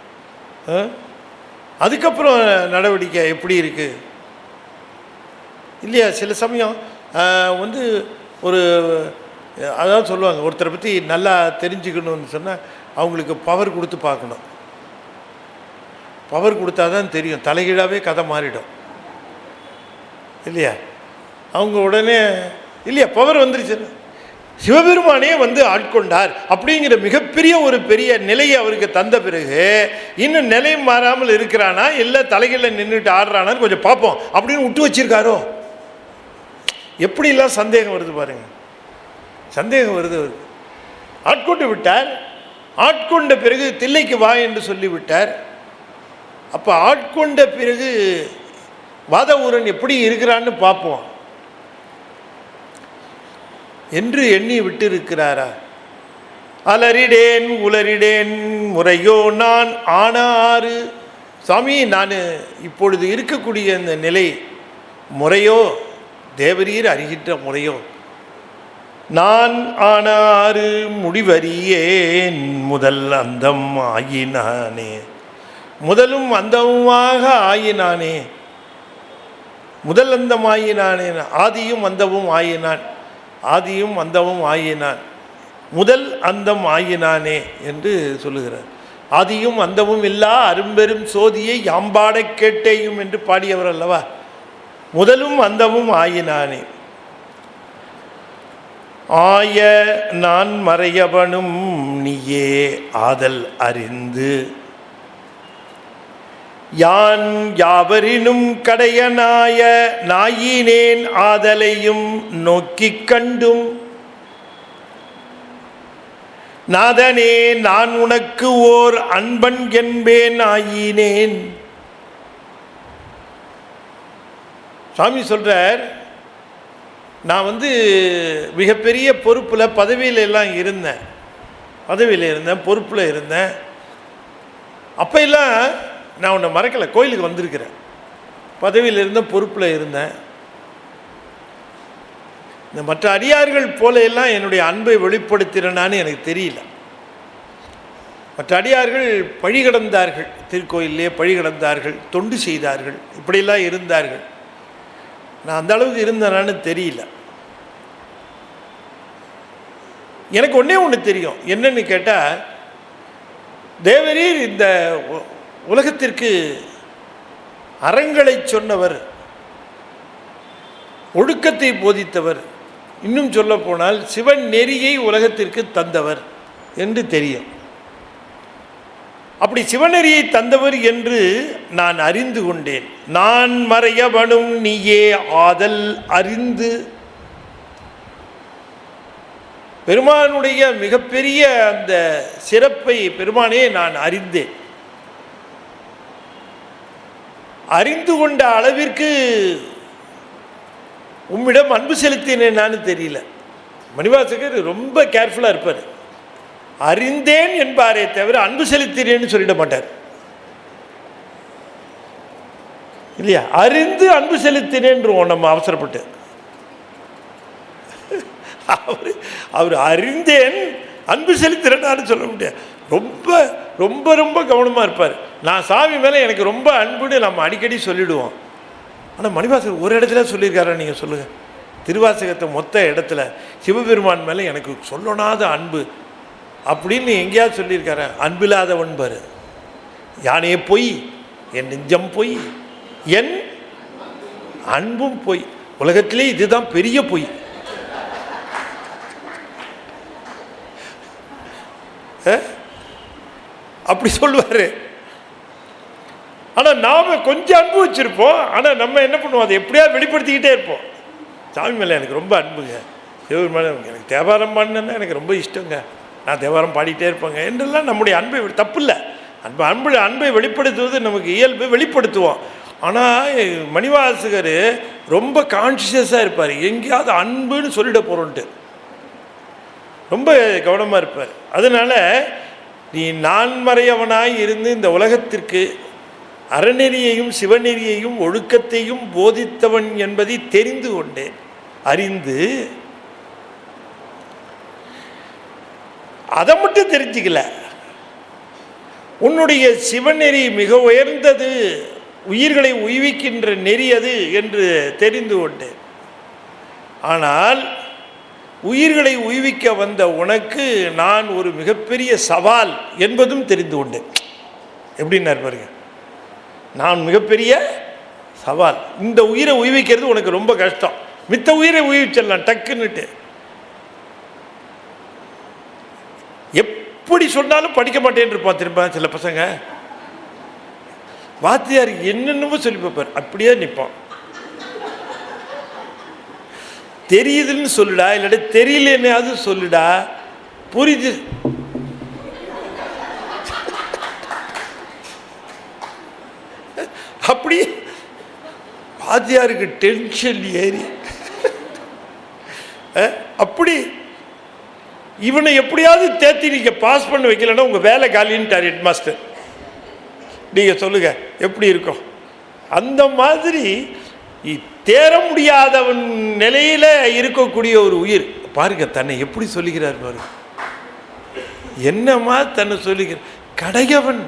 அதுக்கப்புறம் நடவடிக்கை எப்படி இருக்குது இல்லையா? சில சமயம் ஒரு அதான் சொல்லுவாங்க, ஒருத்தரை பற்றி நல்லா தெரிஞ்சுக்கணும்னு சொன்னால் அவங்களுக்கு பவர் கொடுத்து பார்க்கணும். பவர் கொடுத்தா தான் தெரியும், தலைகீழாகவே கதை மாறிடும் இல்லையா? அவங்க உடனே இல்லையா பவர் வந்துருச்சு. சிவபெருமானே ஆட்கொண்டார் அப்படிங்கிற மிகப்பெரிய ஒரு பெரிய நிலையை அவருக்கு தந்த பிறகு இன்னும் நிலை மாறாமல் இருக்கிறானா இல்லை தலைகீழ நின்றுட்டு ஆடுறானான்னு கொஞ்சம் பார்ப்போம் அப்படின்னு விட்டு வச்சிருக்காரோ? எப்படிலாம் சந்தேகம் வருது பாருங்க, சந்தேகம் வருது. ஆட்கொண்டு விட்டார், ஆட்கொண்ட பிறகு தில்லைக்கு வா என்று சொல்லிவிட்டார். அப்போ ஆட்கொண்ட பிறகு வாதவூரன் எப்படி இருக்கிறான்னு பார்ப்போம் என்று எண்ணி விட்டு இருக்கிறாரா? அலறிடேன், உளறிடேன், முறையோ நான் ஆனாறு. சாமி, நான் இப்பொழுது இருக்கக்கூடிய இந்த நிலை முறையோ, தேவரீர் அறிகின்ற முறையோ, நான் ஆனாறு முடிவறியேன், முதல் அந்தம் ஆயினானே. முதலும் அந்தமுமாக ஆயினானே, முதல் அந்தம் ஆயினானே. ஆதியும் அந்தமும் ஆயினான், ஆதியும் அந்தமும் ஆயினான், முதல் அந்தம் ஆயினானே என்று சொல்லுகிறார். ஆதியும் அந்தமும் இல்லா அரும்பெரும் சோதியை யாம்பாட கேட்டேயும் என்று பாடியவர் அல்லவா? முதலும் அந்தமும் ஆயினானே. ஆய நான் மறையவனும் நீயே ஆதல் அறிந்து யான் யாவரினும் கடையனாய நாயினேன் ஆதலையும் நோக்கி கண்டும் நாதனே நான் உனக்கு ஓர் அன்பன் என்பேன் ஆயினேன். சுவாமி சொல்றார், நான் மிகப்பெரிய பொறுப்பில் பதவியில் எல்லாம் இருந்தேன், பொறுப்பில் இருந்தேன். அப்போ எல்லாம் நான் உன்னை மறக்கலை, கோயிலுக்கு வந்திருக்கிறேன், பதவியில் இருந்தேன், பொறுப்பில் இருந்தேன். இந்த மற்ற அடியார்கள் போல எல்லாம் என்னுடைய அன்பை வெளிப்படுத்தினான்னு எனக்கு தெரியல. மற்ற அடியார்கள் பழி கடந்தார்கள், திருக்கோயிலே பழி கடந்தார்கள், தொண்டு செய்தார்கள், இப்படியெல்லாம் இருந்தார்கள். நான் அந்த அளவுக்கு இருந்தேனான்னு தெரியல. எனக்கு ஒன்றே ஒன்று தெரியும், என்னன்னு கேட்டால், தேவரீர் இந்த உலகத்திற்கு அறங்களை சொன்னவர், ஒழுக்கத்தை போதித்தவர், இன்னும் சொல்ல போனால் சிவன் நெறியை உலகத்திற்கு தந்தவர் என்று தெரியும். அப்படி சிவநெறியை தந்தவர் என்று நான் அறிந்து கொண்டேன். நான் மறையவனும் நீயே ஆதல் அறிந்து. பெருமானுடைய மிகப்பெரிய அந்த சிறப்பை பெருமானே நான் அறிந்தேன். அறிந்து கொண்ட அளவிற்கு உம்மிடம் அன்பு செலுத்தினேன்னு தெரியல. மணிவாசகர் ரொம்ப கேர்ஃபுல்லாக இருப்பார். அறிந்தேன் என்பாரே தவிர அன்பு செலுத்தினேன்னு சொல்லிட மாட்டார் இல்லையா? அறிந்து அன்பு செலுத்தினேன்றோம் நம்ம அவசரப்பட்டு. அவர் அறிந்தேன் அன்பு செலுத்தினேன்னு சொல்ல முடியாது. ரொம்ப ரொம்ப ரொம்ப கவனமாக இருப்பார். நான் சாமி மேலே எனக்கு ரொம்ப அன்புன்னு நம்ம அடிக்கடி சொல்லிவிடுவோம். ஆனால் மணிவாசகர் ஒரு இடத்துல சொல்லியிருக்காரா நீங்கள் சொல்லுங்கள்? திருவாசகத்தை மொத்த இடத்துல சிவபெருமான் மேலே எனக்கு சொல்லணாத அன்பு அப்படின்னு எங்கேயாவது சொல்லியிருக்காரு? அன்பில்லாதவன் பாரு. யானையே பொய், என் நெஞ்சம் பொய், என் அன்பும் பொய். உலகத்திலே இதுதான் பெரிய பொய். அப்படி சொல்லுவார். ஆனால் நாம் கொஞ்சம் அன்பு வச்சுருப்போம். ஆனால் நம்ம என்ன பண்ணுவோம்? அதை எப்படியாவது வெளிப்படுத்திக்கிட்டே இருப்போம். சாமி மேலே எனக்கு ரொம்ப அன்புங்க, சிவபெருமான் எனக்கு தேவாரம் பாடினா எனக்கு ரொம்ப இஷ்டங்க, நான் தேவாரம் பாடிக்கிட்டே இருப்பேங்க என்றெல்லாம் நம்முடைய அன்பை தப்பு இல்லை. அன்பை வெளிப்படுத்துவது நமக்கு இயல்பு, வெளிப்படுத்துவோம். ஆனால் மணிவாசகர் ரொம்ப கான்ஷியஸாக இருப்பார். எங்கேயாவது அன்புன்னு சொல்லிட போகிறோன்ட்டு ரொம்ப கவனமாக இருப்பார். அதனால் நீ நான்மறையவனாய் இருந்து இந்த உலகத்திற்கு அறநெறியையும் சிவநெறியையும் ஒழுக்கத்தையும் போதித்தவன் என்பதை தெரிந்து கொண்டேன். அறிந்து அதை மட்டும் தெரிஞ்சுக்கல, உன்னுடைய சிவநெறி மிக உயர்ந்தது, உயிர்களை உய்விக்கின்ற நெறி அது என்று தெரிந்து கொண்டேன். ஆனால் உயிர்களை உய்விக்க வந்த உனக்கு நான் ஒரு மிகப்பெரிய சவால் என்பதும் தெரிந்து கொண்டேன். எப்படின்னாரு பாருங்க, நான் மிகப்பெரிய சவால். இந்த உயிரை உய்விக்கிறது உனக்கு ரொம்ப கஷ்டம், மித்த உயிரை உய்விச்சிடலாம் டக்குன்னுட்டு. எப்படி சொன்னாலும் படிக்க மாட்டேன்னு இருப்பான் திரும்ப சில பசங்க. வாத்தியார் என்னென்னமோ சொல்லி பார்ப்பார், அப்படியே நிற்பான். தெரியுதுன்னு சொல்லுடா, இல்லாட்டி தெரியலன்னு சொல்லுடா, புரியுது. அப்படி வாத்தியாருக்கு டென்ஷன் ஏறி அப்படி இவனை எப்படியாவது தேத்தி நீங்க பாஸ் பண்ண வைக்கலன்னா உங்க வேலை காலின்ட்டார் ஹெட் மாஸ்டர். நீங்க சொல்லுங்க எப்படி இருக்கும்? அந்த மாதிரி தேர முடியாதவன் நிலையில இருக்கக்கூடிய ஒரு உயிர் பாருங்க, தன்னை எப்படி சொல்லுகிறார் பாருங்க. என்னமா தன்னை சொல்லுகிற கடையவன்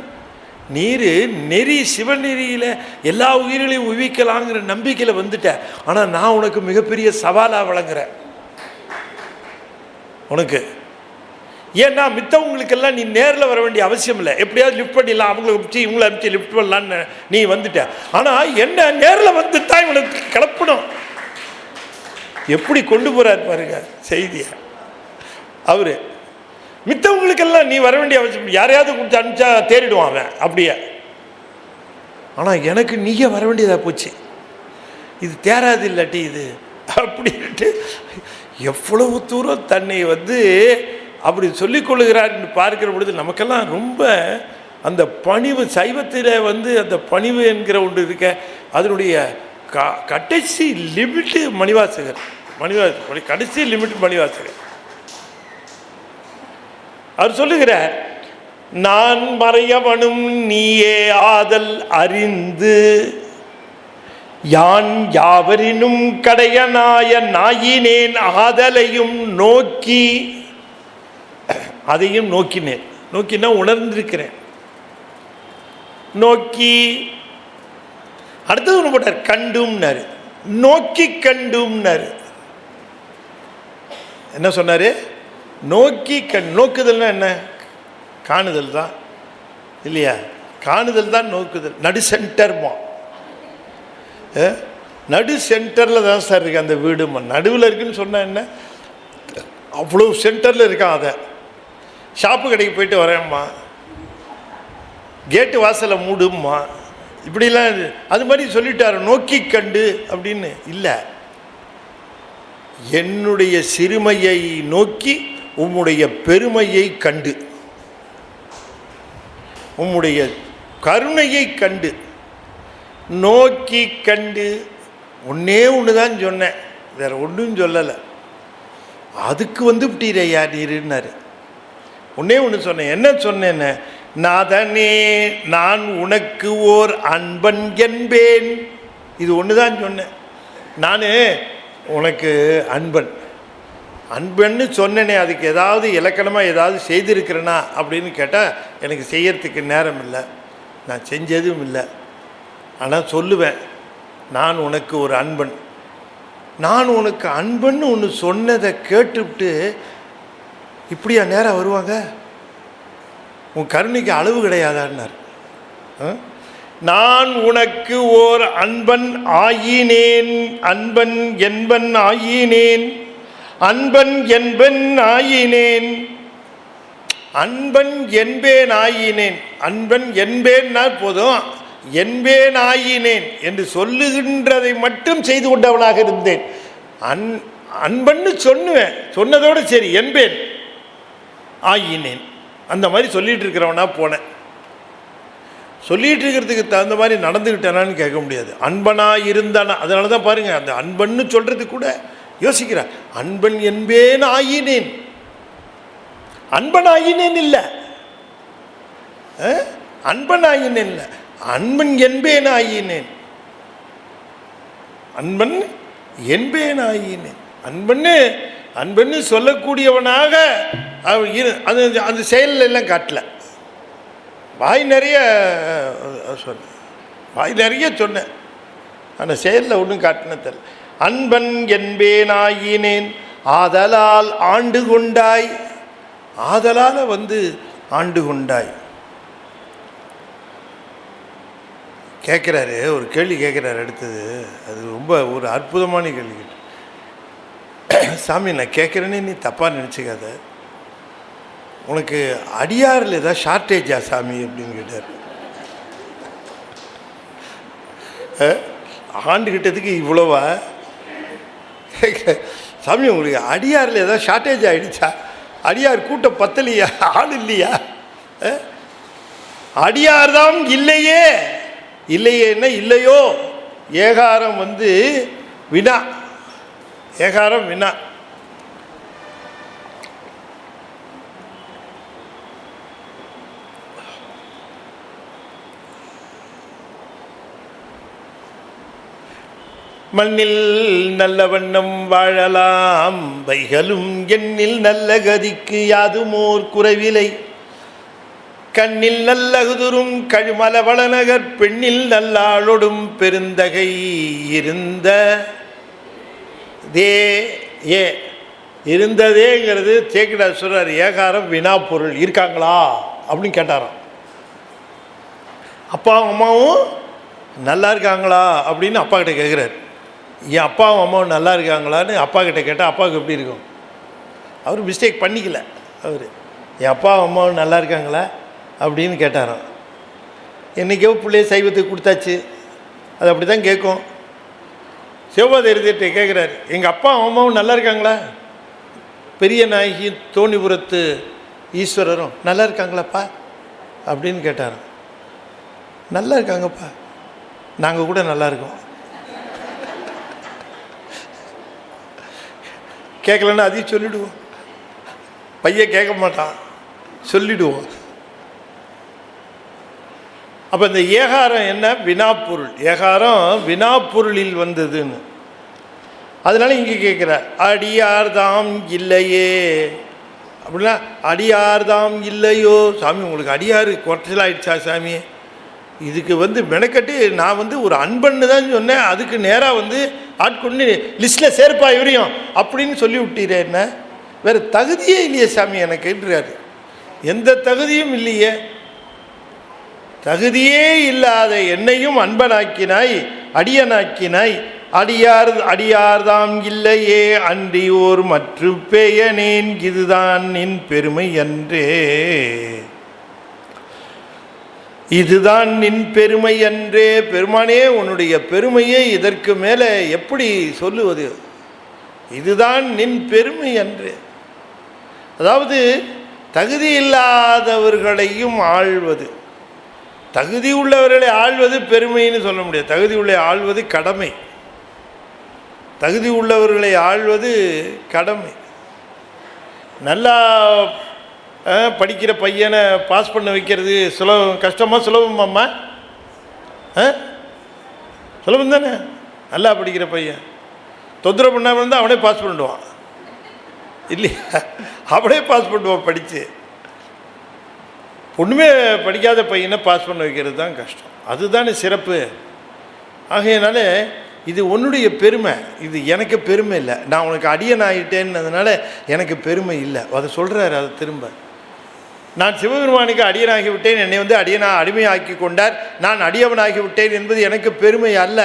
நீர் நெறி சிவநெறியில எல்லா உயிர்களையும் உய்விக்கலாங்கிற நம்பிக்கையில வந்துட்ட. ஆனா நான் உனக்கு மிகப்பெரிய சவாலா வழங்குறேன் உனக்கு. ஏன்னா மித்தவங்களுக்கெல்லாம் நீ நேரில் வர வேண்டிய அவசியம் இல்லை, எப்படியாவது லிஃப்ட் பண்ணிடலாம், அவங்களை அனுப்பிச்சு இவங்களை அனுப்பிச்சு லிஃப்ட் பண்ணலான்னு நீ வந்துட்ட. ஆனால் என்ன நேரில் வந்து தான் இவனுக்கு கிளப்பணும். எப்படி கொண்டு போறார் பாருங்க செய்தியை அவரு. மித்தவங்களுக்கெல்லாம் நீ வர வேண்டிய அவசியம், யாரையாவது கொடுத்து அனுப்பிச்சா தேறிடுவான் அவன் அப்படியே. ஆனால் எனக்கு நீயே வர வேண்டியதாக போச்சு, இது தேராது இல்லாட்டி இது அப்படின்ட்டு எவ்வளவு தூரம் தன்னை அப்படி சொல்லிக்கொள்ளுகிறார் என்று பார்க்கிற பொழுது நமக்கெல்லாம் ரொம்ப அந்த பணிவு, சைவத்தில் அந்த பணிவு என்கிற ஒன்று இருக்க, அதனுடைய கடைசி லிமிட்டு மணிவாசகர். கடைசி லிமிட் மணிவாசகர். அவர் சொல்லுகிறார், நான் மறையவனும் நீயே ஆதல் அறிந்து யான் யாவரினும் கடையனாய நாயினேன் ஆதலையும் நோக்கி. அதையும் நோக்கினேன், நோக்கினா உணர்ந்திருக்கிறேன். நோக்கி அடுத்தது ஒன்று போட்டார், கண்டும்னாரு, நோக்கி கண்டும்னாரு. என்ன சொன்னாரு? நோக்கி நோக்குதல்னா என்ன? காணுதல் தான் இல்லையா? காணுதல் தான் நோக்குதல். நடு சென்டர்மா நடு சென்டரில் தான் சார் இருக்குது அந்த வீடுமா. நடுவில் இருக்குதுன்னு சொன்னால் என்ன, அவ்வளோ சென்டரில் இருக்கான். அதை ஷாப்பு கடைக்கு போயிட்டு வரேம்மா, கேட்டு வாசலை மூடும்மா, இப்படிலாம் அது மாதிரி சொல்லிட்டார். நோக்கி கண்டு அப்படின்னு இல்லை, என்னுடைய சிறுமையை நோக்கி உம்முடைய பெருமையை கண்டு, உம்முடைய கருணையை கண்டு, நோக்கி கண்டு. ஒன்றே ஒன்று தான் சொன்னேன், வேற ஒன்றும் சொல்லலை. அதுக்கு வந்து விட்டீரையா நீருன்னாரு. ஒன்றே ஒன்று சொன்னேன். என்ன சொன்னேன்னு, நாதனே நான் உனக்கு ஓர் அன்பன் என்பேன். இது ஒன்று தான் சொன்னேன். நான் உனக்கு அன்பன் அன்பன்னு சொன்னேனே, அதுக்கு ஏதாவது இலக்கணமாக ஏதாவது செய்திருக்கிறேனா அப்படின்னு கேட்டால் எனக்கு செய்யறதுக்கு நேரம் இல்லை, நான் செஞ்சதும் இல்லை. ஆனால் சொல்லுவேன், நான் உனக்கு ஒரு அன்பன். நான் உனக்கு அன்பன்னு ஒன்று சொன்னதை கேட்டுவிட்டு இப்படியா நேரம் வருவாங்க? உன் கருணைக்கு அளவு கிடையாதான்னார். நான் உனக்கு ஓர் அன்பன் ஆயினேன், அன்பன் என்பன் ஆயினேன், அன்பன் என்பன் ஆயினேன், அன்பன் என்பேன் ஆயினேன். அன்பன் என்பேன்னா போதும், என்பேன் ஆயினேன் என்று சொல்லுகின்றதை மட்டும் செய்து கொண்டவனாக இருந்தேன். அன்பன்னு சொன்னுவேன், சொன்னதோடு சரி, என்பேன் ஆயினேன் அந்த மாதிரி சொல்லிகிட்டு இருக்கிறவனா போனேன். சொல்லிகிட்டு இருக்கிறதுக்கு தகுந்த மாதிரி நடந்துக்கிட்டேனான்னு கேட்க முடியாது. அன்பனாக இருந்தானா, அதனால தான் பாருங்கள், அந்த அன்பன்னு சொல்கிறது கூட யோசிக்கிறான். அன்பன் என்பேன் ஆயினேன், அன்பன் ஆயினேன் இல்லை, அன்பன் ஆயினேன் இல்லை, அன்பன் என்பேன் ஆயினேன், அன்பன் என்பேன் ஆயினேன். அன்பன்னு அன்பன்னு சொல்லக்கூடியவனாக அது அந்த செயலில் எல்லாம் காட்டல. வாய் நிறைய சொன்னேன், வாய் நிறைய சொன்னேன், அந்த செயலில் ஒன்றும் காட்டின தெரியல. அன்பன் என்பேன் ஆயினேன் ஆதலால் ஆண்டு கொண்டாய், ஆதலால் வந்து ஆண்டு கொண்டாய். கேட்குறாரு, ஒரு கேள்வி கேட்குறாரு. அடுத்தது அது ரொம்ப ஒரு அற்புதமான கேள்வி கேட்டு, சாமி நான் கேட்குறேன்னு நீ தப்பாக நினச்சிக்காத, உனக்கு அடியாரில் ஏதாவது ஷார்ட்டேஜா சாமி அப்படின்னு கேட்டார். ஆண்டுகிட்டதுக்கு இவ்வளோவா சாமி, உங்களுக்கு அடியாரில் ஏதாவது ஷார்ட்டேஜ் ஆகிடுச்சா? அடியார் கூட்டம் பத்தலையா? ஆள் இல்லையா? அடியார் தான் இல்லையே, இல்லையேன்னா இல்லையோ. ஏகாரம் வந்து வினா, ஏகாரம் வினா. மண்ணில் நல்ல வண்ணம் வாழலாம் வைகளும், எண்ணில் நல்ல கதிக்கு யாதுமோர் குறைவிலை, கண்ணில் நல்லகுதுரும் கழுமல வளநகர் பெண்ணில் நல்லாளொடும் பெருந்தகை இருந்த தே ஏ இருந்ததேங்கிறது சேக்கிடார் சொல்றார். ஏகாரம் வினா பொருள். இருக்காங்களா அப்படின்னு கேட்டாராம். அப்பாவும் அம்மாவும் நல்லா இருக்காங்களா அப்படின்னு அப்பா கிட்ட கேட்குறாரு. என் அப்பாவும் அம்மாவும் நல்லா இருக்காங்களான்னு அப்பா கிட்ட கேட்டால் அப்பாவுக்கு எப்படி இருக்கும்? அவர் மிஸ்டேக் பண்ணிக்கல. அவர் என் அப்பாவும் அம்மாவும் நல்லா இருக்காங்களா அப்படின்னு கேட்டாராம். என்றைக்கோ பிள்ளைய சைவத்துக்கு கொடுத்தாச்சு, அது அப்படி தான் கேட்கும். சிவபாதரிட்ட கேட்குறாரு, எங்கள் அப்பா அம்மாவும் நல்லா இருக்காங்களா? பெரிய நாயகி தோணிபுரத்து ஈஸ்வரரும் நல்லா இருக்காங்களாப்பா அப்படின்னு கேட்டாராம். நல்லா இருக்காங்கப்பா, நாங்கள் கூட நல்லா இருக்கோம். கேட்கலன்னா அதையும் சொல்லிவிடுவோம். பையன் கேட்க மாட்டான், சொல்லிவிடுவோம். அப்போ இந்த ஏகாரம் என்ன? வினாப்பொருள். ஏகாரம் வினாப்பொருளில் வந்ததுன்னு. அதனால இங்கே கேட்குற அடியார்தாம் இல்லையே அப்படின்னா, அடியார்தாம் இல்லையோ சாமி, உங்களுக்கு அடியார் குறைச்சலாயிடுச்சா சாமி? இதுக்கு வந்து மெனக்கட்டு நான் வந்து ஒரு அன்பன்னு தான் சொன்னேன், அதுக்கு நேராக வந்து ஆட்கொண்டு லிஸ்ட்டில் சேர்ப்பா இவரையும் அப்படின்னு சொல்லி விட்டீரே. என்ன வேறு தகுதியே இல்லையே சாமி எனக்குன்றாரு. எந்த தகுதியும் இல்லையே. தகுதியே இல்லாத என்னையும் அன்பனாக்கினாய், அடியனாக்கினாய், அடியார்தாம் இல்லையே அன்றி ஓர் மற்ற பெயனேன் இதுதான் நின் பெருமை அன்றே. இதுதான் நின் பெருமை அன்றே. பெருமானே, உன்னுடைய பெருமையை இதற்கு மேலே எப்படி சொல்லுவது? இதுதான் நின் பெருமை அன்றே. அதாவது தகுதி இல்லாதவர்களையும் ஆள்வது, தகுதி உள்ளவர்களை ஆள்வது பெருமைன்னு சொல்ல முடியாது. தகுதி உள்ள ஆள்வது கடமை. தகுதி உள்ளவர்களை ஆள்வது கடமை. நல்லா படிக்கிற பையனை பாஸ் பண்ண வைக்கிறது கஷ்டமாக சுலபமாம்மா? சுலபம் தானே. நல்லா படிக்கிற பையன் தொந்தரவு பண்ணாமல் இருந்தால் அவனே பாஸ் பண்ணிடுவான் இல்லையா? அவனே பாஸ் பண்ணுவான் படித்து. ஒன்றுமே படிக்காத பையனை பாஸ் பண்ண வைக்கிறது தான் கஷ்டம். அதுதானே சிறப்பு. ஆகையினால இது உன்னுடைய பெருமை, இது எனக்கு பெருமை இல்லை. நான் உனக்கு அடியன் ஆகிட்டேன்னதுனால எனக்கு பெருமை இல்லை. அதை சொல்கிறாரு. அதை திரும்ப, நான் சிவபெருமானுக்கு அடியனாகிவிட்டேன், என்னை அடிமையாக்கி கொண்டார், நான் அடியவனாகி விட்டேன் என்பது எனக்கு பெருமை அல்ல.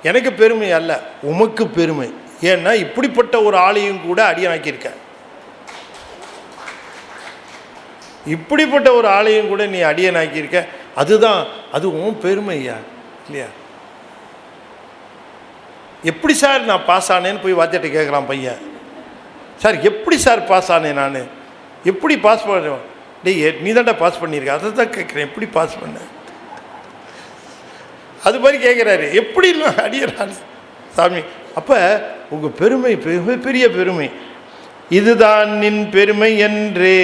எனக்கு பெருமை அல்ல, உமக்கு பெருமை. ஏன்னா இப்படிப்பட்ட ஒரு ஆளையும் கூட அடியனாக்கியிருக்க. இப்படிப்பட்ட ஒரு ஆளையும் கூட நீ அடியனாக்கியிருக்க. அதுதான், அது உன் பெருமையா இல்லையா? எப்படி சார் நான் பாஸ் ஆனேன்னு போய் வாத்தியாட்ட கேட்குறான் பையன். சார் எப்படி சார் பாஸ் ஆனேன், நான் எப்படி பாஸ் பண்ண? டேய், நீ தான்டா பாஸ் பண்ணியிருக்க. அதை தான் கேட்குறேன், எப்படி பாஸ் பண்ண? அது மாதிரி கேட்குறாரு. எப்படி அடியறான் சாமி. அப்போ உங்கள் பெருமை பெரிய பெருமை. இதுதான் நின் பெருமை என்றே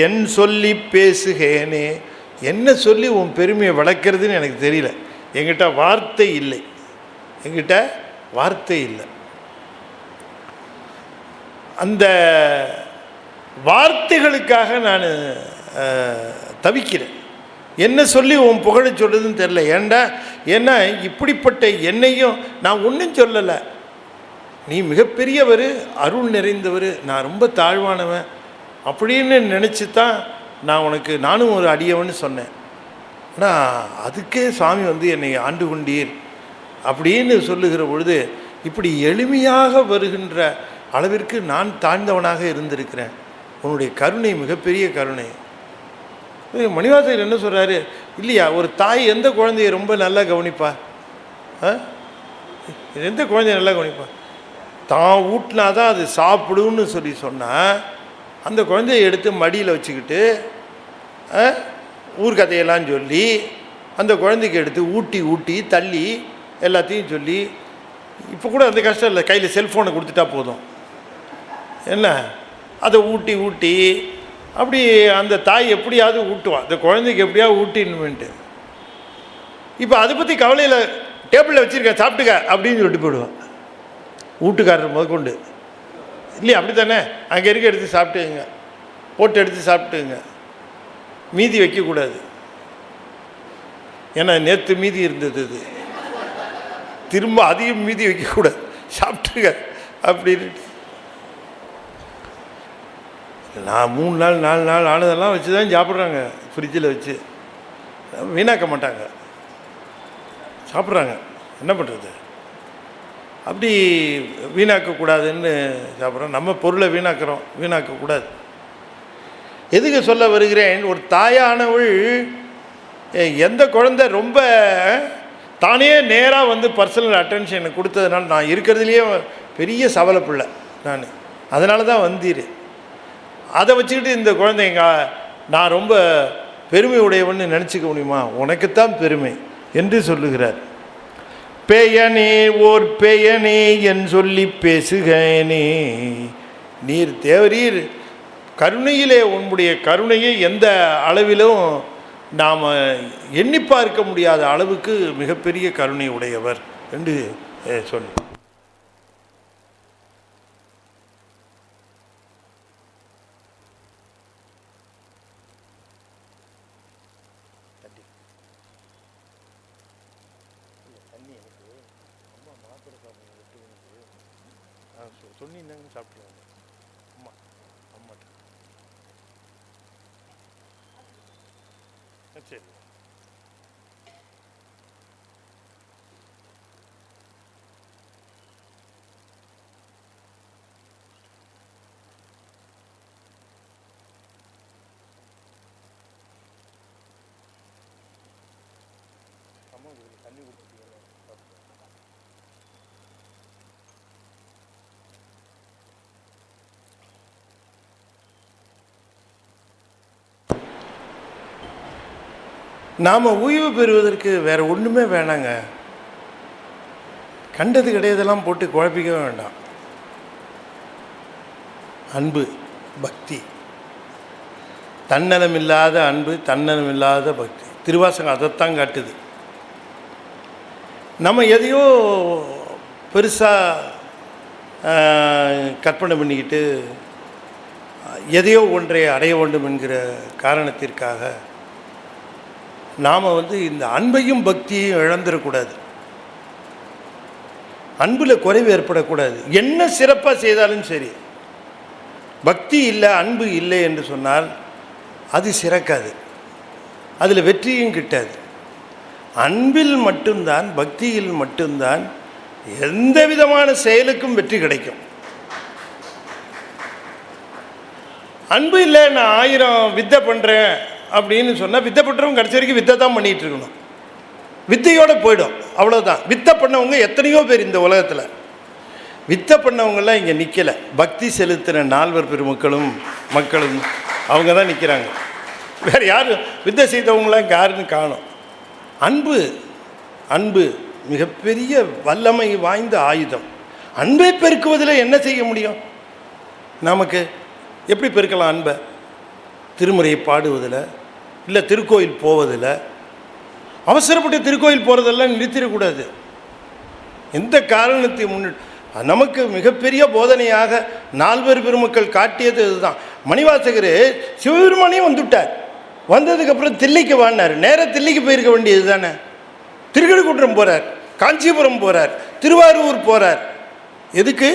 என் சொல்லி பேசுகேனே. என்ன சொல்லி உன் பெருமையை வளர்க்குறதுன்னு எனக்கு தெரியல. என்கிட்ட வார்த்தை இல்லை, என்கிட்ட வார்த்தை இல்லை. அந்த வார்த்தைகளுக்காக நான் தவிக்கிறேன். என்ன சொல்லி உன் புகழை சொல்லுதுன்னு தெரில. ஏன்னா இப்படிப்பட்ட என்னையும் நான் ஒன்றும் சொல்லலை. நீ மிகப்பெரியவர், அருள் நிறைந்தவர், நான் ரொம்ப தாழ்வானவன் அப்படின்னு நினச்சி தான் நானும் ஒரு அடியவன்னு சொன்னேன். ஆனால் அதுக்கே சாமி என்னை ஆண்டு கொண்டீர் அப்படின்னு சொல்லுகிற பொழுது இப்படி எளிமையாக வருகின்ற அளவிற்கு நான் தாழ்ந்தவனாக இருந்திருக்கிறேன். உன்னுடைய கருணை மிகப்பெரிய கருணை. மணிவாசகர் என்ன சொல்கிறாரு இல்லையா? ஒரு தாய் எந்த குழந்தைய ரொம்ப நல்லா கவனிப்பா? எந்த குழந்தைய நல்லா கவனிப்பா? தான் ஊட்டினா தான் அது சாப்பிடுன்னு சொன்னால் அந்த குழந்தைய எடுத்து மடியில் வச்சுக்கிட்டு ஊர்கதையெல்லாம் சொல்லி அந்த குழந்தைக்கு எடுத்து ஊட்டி தள்ளி எல்லாத்தையும் சொல்லி, இப்போ கூட அந்த கஷ்டம் இல்லை, கையில் செல்ஃபோனை கொடுத்துட்டா போதும். என்ன அதை ஊட்டி அப்படி அந்த தாய் எப்படியாவது ஊட்டுவான், அந்த குழந்தைக்கு எப்படியாவது ஊட்டின்னுமென்ட்டு. இப்போ அதை பற்றி கவலையில் டேபிளில் வச்சுருக்கேன் சாப்பிட்டுக்க அப்படின்னு சொல்லிட்டு போயிடுவான் வீட்டுக்காரர் முதற்கொண்டு. இல்லையா? அப்படி தானே? அங்கே இருக்க எடுத்து சாப்பிட்டுங்க, போட்டு எடுத்து சாப்பிட்டுங்க, மீதி வைக்கக்கூடாது. ஏன்னா நேற்று மீதி இருந்தது, இது திரும்ப அதிகம் மீதி வைக்கக்கூடாது, சாப்பிட்டுங்க அப்படின்னு. நான் 3 நாள் 4 நாள் ஆனதெல்லாம் வச்சு தான் சாப்பிட்றாங்க, ஃப்ரிட்ஜில் வச்சு வீணாக்க மாட்டாங்க, சாப்பிட்றாங்க. என்ன பண்ணுறது? அப்படி வீணாக்கக்கூடாதுன்னு சாப்பிட்றோம். நம்ம பொருளை வீணாக்கக்கூடாது. எதுக்கு சொல்ல வருகிறேன்? ஒரு தாயானவள் எந்த குழந்தை ரொம்ப தானே நேராக பர்சனல் அட்டென்ஷன் கொடுத்ததுனால, நான் இருக்கிறதுலையே பெரிய சவலை பிள்ளை நான், அதனால தான் வந்தீர். அதை வச்சுக்கிட்டு இந்த குழந்தைங்க நான் ரொம்ப பெருமை உடையவன்னு நினச்சிக்க முடியுமா? உனக்குத்தான் பெருமை என்று சொல்லுகிறார். பெயனே ஓர் பெயனே என் சொல்லி பேசுகனே. நீர் தேவரீர் கருணையிலே உன்னுடைய கருணையை எந்த அளவிலும் நாம் எண்ணி பார்க்க முடியாத அளவுக்கு மிகப்பெரிய கருணை உடையவர் என்று சொல்லி சொன்னீங்க சாப்பிட்டுருவாங்க. அம்மாட்ட சரி. நாம் ஓய்வு பெறுவதற்கு வேறு ஒன்றுமே வேணாங்க. கண்டது கிடையாதெல்லாம் போட்டு குழப்பிக்கவே வேண்டாம். அன்பு, பக்தி, தன்னலமில்லாத அன்பு, தன்னலமில்லாத பக்தி. திருவாசகம் அதைத்தான் காட்டுது. நம்ம எதையோ பெருசாக கற்பனை பண்ணிக்கிட்டு எதையோ ஒன்றை அடைய வேண்டும் என்கிற காரணத்திற்காக நாம் இந்த அன்பையும் பக்தியையும் இழந்துடக்கூடாது. அன்பில் குறைவு ஏற்படக்கூடாது. என்ன சிறப்பாக செய்தாலும் சரி, பக்தி இல்லை, அன்பு இல்லை என்று சொன்னால் அது சிறக்காது, அதில் வெற்றியும் கிட்டாது. அன்பில் மட்டும்தான், பக்தியில் மட்டும்தான் எந்த விதமான செயலுக்கும் வெற்றி கிடைக்கும். அன்பு இல்லை, நான் 1000 வித்தை பண்ணுறேன் அப்படின்னு சொன்னால் வித்தை பண்ணுறவங்க கடைசி வரைக்கும் வித்தை தான் பண்ணிகிட்டு இருக்கணும். வித்தையோடு போய்டும், அவ்வளோதான். வித்தை பண்ணவங்க எத்தனையோ பேர் இந்த உலகத்தில். வித்தை பண்ணவங்கெல்லாம் இங்கே நிற்கலை. பக்தி செலுத்தின நால்வர் பெருமக்களும் மக்களும் அவங்க தான் நிற்கிறாங்க. வேறு யாரும் வித்தை செய்தவங்களாம் யாருன்னு காணும். அன்பு, அன்பு மிகப்பெரிய வல்லமை வாய்ந்த ஆயுதம். அன்பை பெருக்குவதில் என்ன செய்ய முடியும்? நமக்கு எப்படி பெருக்கலாம் அன்பை? திருமுறையை பாடுவதில், இல்லை திருக்கோயில் போவதில். அவசரப்பட்டு திருக்கோயில் போகிறதெல்லாம் நிறுத்திடக்கூடாது. எந்த காரணத்தை முன்னிட்டு நமக்கு மிகப்பெரிய போதனையாக நால்வர் பெருமக்கள் காட்டியது இதுதான். மணிவாசகர் சிவபெருமானையும் வந்துவிட்டார். வந்ததுக்கப்புறம் தில்லைக்கு வாங்கினார். நேராக தில்லைக்கு போயிருக்க வேண்டியது தானே. திருக்கழுக்குன்றம் போகிறார், காஞ்சிபுரம் போகிறார், திருவாரூர் போகிறார். எதுக்கு?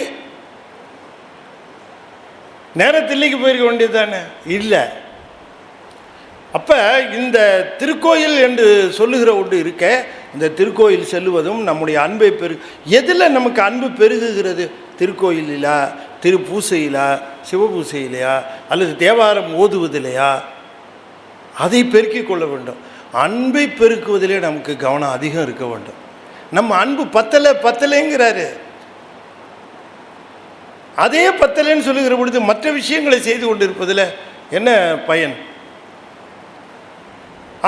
நேராக தில்லைக்கு போயிருக்க வேண்டியது தானே. இல்லை. அப்போ இந்த திருக்கோயில் என்று சொல்லுகிற ஒன்று இருக்க, இந்த திருக்கோயில் செல்லுவதும் நம்முடைய அன்பை எதில் நமக்கு அன்பு பெருகுகிறது? திருக்கோயிலா, திருப்பூசையிலா, சிவபூசையிலையா, அல்லது தேவாரம் ஓதுவதிலையா? அதை பெருக்கிக் கொள்ள வேண்டும். அன்பை பெருக்குவதிலே நமக்கு கவனம் அதிகம் இருக்க வேண்டும். நம்ம அன்பு பத்தலைங்கிறாரு. அதே பத்தலைன்னு சொல்லுகிற பொழுது மற்ற விஷயங்களை செய்து கொண்டிருப்பதில் என்ன பயன்?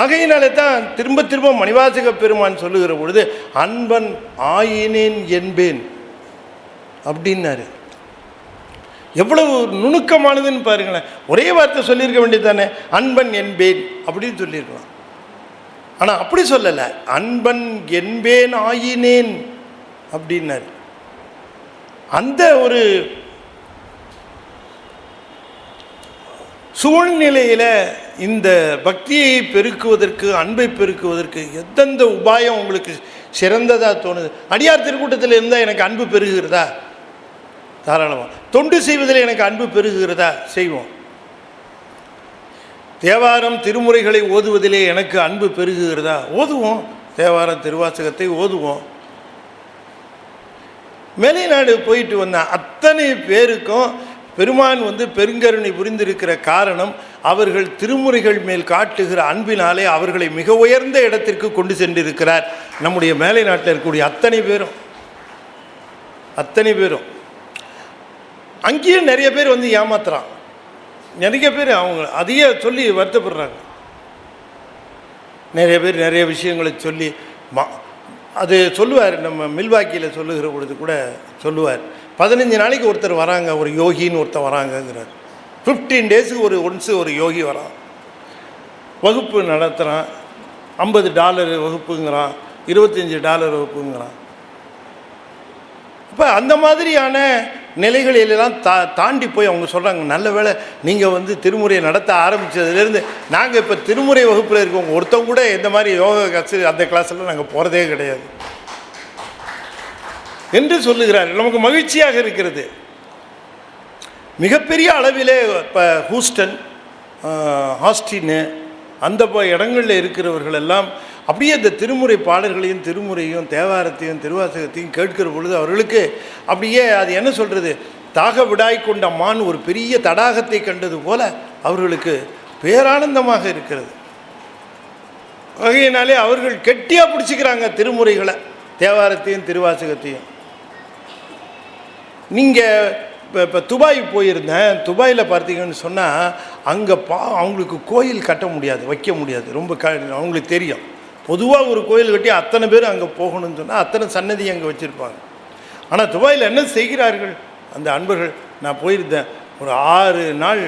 ஆகையினாலே தான் திரும்ப திரும்ப மணிவாசக பெருமான் சொல்லுகிற பொழுது அன்பன் ஆயினேன் என்பேன் அப்படின்னாரு. எவ்வளவு நுணுக்கமானதுன்னு பாருங்களேன். ஒரே வார்த்தை சொல்லியிருக்க வேண்டியது தானே, அன்பன் என்பேன் அப்படின்னு சொல்லியிருக்கலாம். ஆனால் அப்படி சொல்லலை, அன்பன் என்பேன் ஆயினேன் அப்படின்னாரு. அந்த ஒரு சூழ்நிலையில் இந்த பக்தியை பெருக்குவதற்கு, அன்பை பெருக்குவதற்கு எந்தெந்த உபாயம் உங்களுக்கு சிறந்ததாக தோணுது? அடியார் திருக்கூட்டத்தில் இருந்தால் எனக்கு அன்பு பெருகுகிறதா? தாராளமாக. தொண்டு செய்வதில் எனக்கு அன்பு பெருகுகிறதா? செய்வோம். தேவாரம் திருமுறைகளை ஓதுவதிலே எனக்கு அன்பு பெருகுகிறதா? ஓதுவோம். தேவாரம் திருவாசகத்தை ஓதுவோம். வெளிநாடு போயிட்டு வந்த அத்தனை பேருக்கும் பெருமான் பெருங்கருணை புரிந்திருக்கிற காரணம் அவர்கள் திருமுறைகள் மேல் காட்டுகிற அன்பினாலே அவர்களை மிக உயர்ந்த இடத்திற்கு கொண்டு சென்றிருக்கிறார். நம்முடைய மேலை நாட்டில் இருக்கக்கூடிய அத்தனை பேரும் அங்கேயும் நிறைய பேர் ஏமாத்துறான். நிறைய பேர் அவங்க அதையே சொல்லி வருத்தப்படுறாங்க. நிறைய பேர் நிறைய விஷயங்களை சொல்லி அது சொல்லுவார். நம்ம மில்வாக்கியில் சொல்லுகிற பொழுது கூட சொல்லுவார், 15 நாளைக்கு ஒருத்தர் வராங்க, ஒரு யோகின்னு ஒருத்தர் வராங்கங்கிறார். 15 டேஸுக்கு ஒன்ஸு ஒரு யோகி வரான், வகுப்பு நடத்துகிறான். $50 வகுப்புங்கிறான், $25 வகுப்புங்கிறான். இப்போ அந்த மாதிரியான நிலைகளிலெல்லாம் தாண்டி போய் அவங்க சொல்கிறாங்க, நல்ல வேளை நீங்கள் திருமுறையை நடத்த ஆரம்பித்ததுலேருந்து நாங்கள் இப்போ திருமுறை வகுப்பில் இருக்கோங்க, ஒருத்தவங்க கூட இந்த மாதிரி யோகா கிளாஸு அந்த கிளாஸில் நாங்கள் போகிறதே கிடையாது என்று சொல்லுகிறார். நமக்கு மகிழ்ச்சியாக இருக்கிறது. மிகப்பெரிய அளவிலே இப்போ ஹூஸ்டன், ஆஸ்டின்னு அந்த இடங்களில் இருக்கிறவர்கள் எல்லாம் அப்படியே இந்த திருமுறை பாடல்களையும் திருமுறையும் தேவாரத்தையும் திருவாசகத்தையும் கேட்கிற பொழுது அவர்களுக்கு அப்படியே அது என்ன சொல்கிறது, தாக விடாய் கொண்ட மான் ஒரு பெரிய தடாகத்தை கண்டது போல அவர்களுக்கு பேரானந்தமாக இருக்கிறது. வகையினாலே அவர்கள் கெட்டியாக பிடிச்சிக்கிறாங்க திருமுறைகளை, தேவாரத்தையும் திருவாசகத்தையும். நீங்கள் இப்போ துபாய் போயிருந்தேன். துபாயில் பார்த்தீங்கன்னு சொன்னால் அங்கே அவங்களுக்கு கோயில் கட்ட முடியாது, வைக்க முடியாது. ரொம்ப அவங்களுக்கு தெரியும். பொதுவாக ஒரு கோயில் கட்டி அத்தனை பேர் அங்கே போகணும்னு சொன்னால் அத்தனை சன்னதி அங்கே வச்சுருப்பாங்க. ஆனால் துபாயில் என்ன செய்கிறார்கள் அந்த அன்பர்கள்? நான் போயிருந்தேன், ஒரு 6 நாள்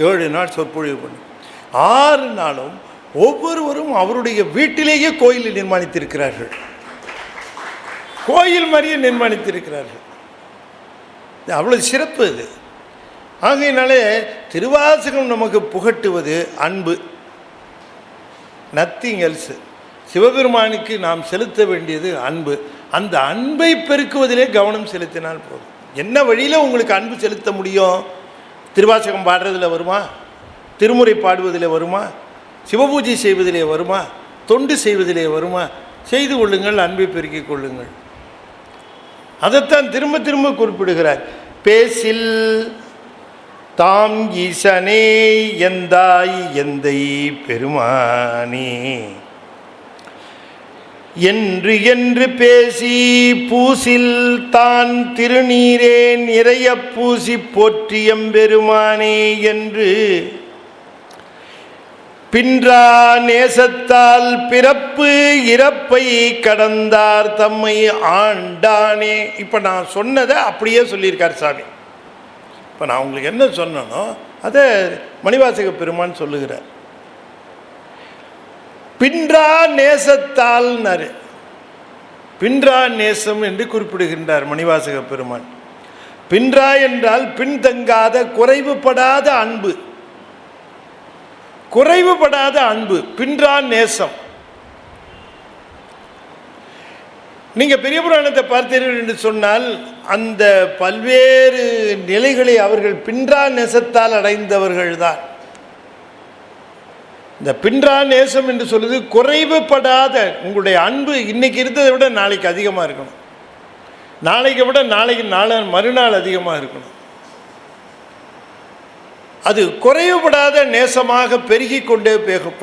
7 நாள் சொற்பொழிவு பண்ணி, 6 நாளும் ஒவ்வொருவரும் அவருடைய வீட்டிலேயே கோயில் நிர்மாணித்திருக்கிறார்கள். கோயில் மாதிரியே நிர்மாணித்திருக்கிறார்கள். அவ்வளோ சிறப்பு இது. ஆகையினாலே திருவாசகம் நமக்கு புகட்டுவது அன்பு, நத்திங் எல்ஸ். சிவபெருமானுக்கு நாம் செலுத்த வேண்டியது அன்பு. அந்த அன்பை பெருக்குவதிலே கவனம் செலுத்தினால் போதும். என்ன வழியில் உங்களுக்கு அன்பு செலுத்த முடியும்? திருவாசகம் பாடுறதில் வருமா? திருமுறை பாடுவதில் வருமா? சிவபூஜை செய்வதிலே வருமா? தொண்டு செய்வதிலே வருமா? செய்து கொள்ளுங்கள், அன்பை பெருக்கிக் கொள்ளுங்கள். அதைத்தான் திரும்ப திரும்ப குறிப்பிடுகிறார். பேசில் தாம் ஈசனே எந்தாய் எந்தை பெருமானே என்று என்று பேசி பூசில் தான் திருநீரே நிறைய பூசி போற்றியம் பெருமானே என்று பின்றா நேசத்தால் பிறப்பு இறப்பை கடந்தார் தம்மை ஆண்டானே. இப்போ நான் சொன்னதை அப்படியே சொல்லியிருக்கார் சாமி. இப்போ நான் உங்களுக்கு என்ன சொன்னனோ அதை மணிவாசக பெருமான் சொல்லுகிறார். பின்றா நேசத்தால்னாரு. பின்றா நேசம் என்று குறிப்பிடுகின்றார் மணிவாசக பெருமான். பின்றா என்றால் பின்தங்காத, குறைவுபடாத அன்பு. குறைவுபடாத அன்பு, பின்றா நேசம். நீங்க பெரிய புராணத்தை பார்த்தீர்கள் என்று சொன்னால் அந்த பல்வேறு நிலைகளை அவர்கள் பின்றா நேசத்தால் அடைந்தவர்கள் தான். இந்த பின்றா நேசம் என்று சொல்லுது குறைவுபடாத உங்களுடைய அன்பு. இன்னைக்கு இருந்ததை விட நாளைக்கு அதிகமாக இருக்கணும், நாளைக்கு விட நாளைக்கு மறுநாள் அதிகமாக இருக்கணும். அது குறைவுபடாத நேசமாக பெருகி கொண்டே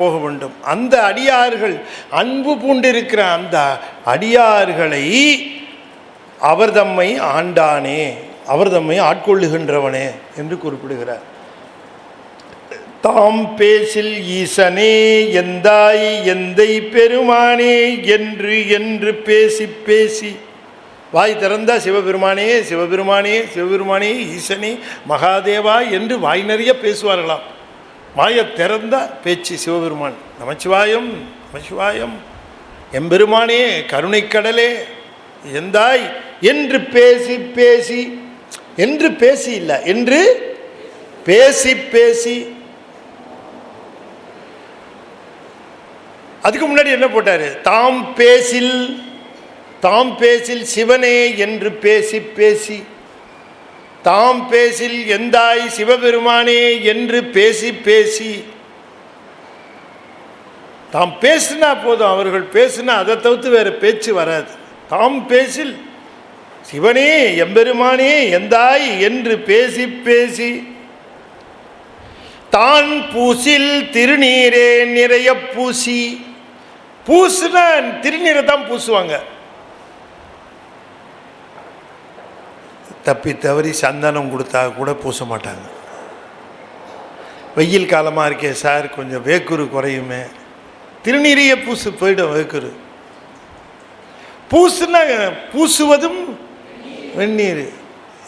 போக வேண்டும். அந்த அடியார்கள், அன்பு பூண்டிருக்கிற அந்த அடியார்களை அவர் தம்மை ஆண்டானே, அவர் தம்மை ஆட்கொள்ளுகின்றவனே என்று குறிப்பிடுகிறார். தாம் பேசில் ஈசனே எந்தாய் எந்தை பெருமானே என்று என்று பேசி பேசி, வாய் திறந்தா சிவபெருமானே சிவபெருமானே சிவபெருமானே ஈசனே மகாதேவா என்று வாய் நிறைய பேசுவார்களாம். வாயை திறந்தா பேச்சு சிவபெருமான். நமச்சிவாயம் நமச்சிவாயம், எம்பெருமானே கருணைக்கடலே எந்தாய் என்று பேசி பேசி, என்று பேசி இல்லை, என்று பேசி பேசி. அதுக்கு முன்னாடி என்ன போட்டாரு? தாம் பேசில், தாம் பேசில் சிவனே என்று பேசி பேசி, தாம் பேசில் எந்தாய் சிவபெருமானே என்று பேசி பேசி. தாம் பேசினா போதும், அவர்கள் பேசினா அதை தவிர்த்து வேறு பேச்சு வராது. தாம் பேசில் சிவனே எம்பெருமானே எந்தாய் என்று பேசி பேசி, தான் பூசில் திருநீரே நிறைய பூசி. பூசுனா திருநீரை தான் பூசுவாங்க. தப்பி தவறி சந்தனம் கொடுத்தா கூட பூச மாட்டாங்க. வெயில் காலமாக இருக்கே சார், கொஞ்சம் வேக்குரு குறையுமே, திருநீரையே பூசு, போயிடும் வேக்குரு. பூசுனா பூசுவதும் வெந்நீர்.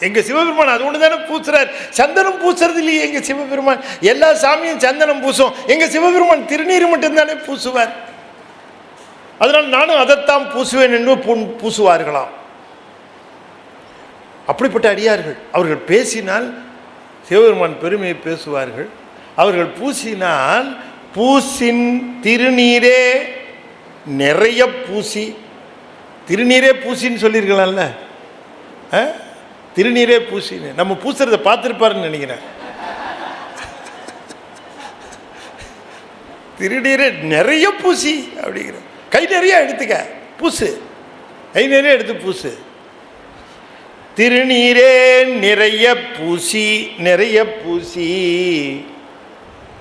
எங்கள் சிவபெருமான் அது ஒன்று தானே பூசுறார். சந்தனம் பூசுறது இல்லையே எங்கள் சிவபெருமான். எல்லா சாமியும் சந்தனம் பூசும், எங்கள் சிவபெருமான் திருநீர் மட்டும்தானே பூசுவார். அதனால் நானும் அதைத்தான் பூசுவேன் என்று பூசுவார்களாம். அப்படிப்பட்ட அடியார்கள். அவர்கள் பேசினால் சிவபெருமான் பெருமையை பேசுவார்கள். அவர்கள் பூசினால் பூசின் திருநீரே நிறைய பூசி. திருநீரே பூசின்னு சொல்லியிருக்கலாம்ல, திருநீரே பூசின்னு. நம்ம பூசுறதை பார்த்துருப்பாருன்னு நினைக்கிறேன். திருநீரே நிறைய பூசி அப்படிங்கிற, கை நிறைய எடுத்துக்க பூசு, கை நிறைய எடுத்து பூசு. திருநீரே நிறைய பூசி நிறைய பூசி.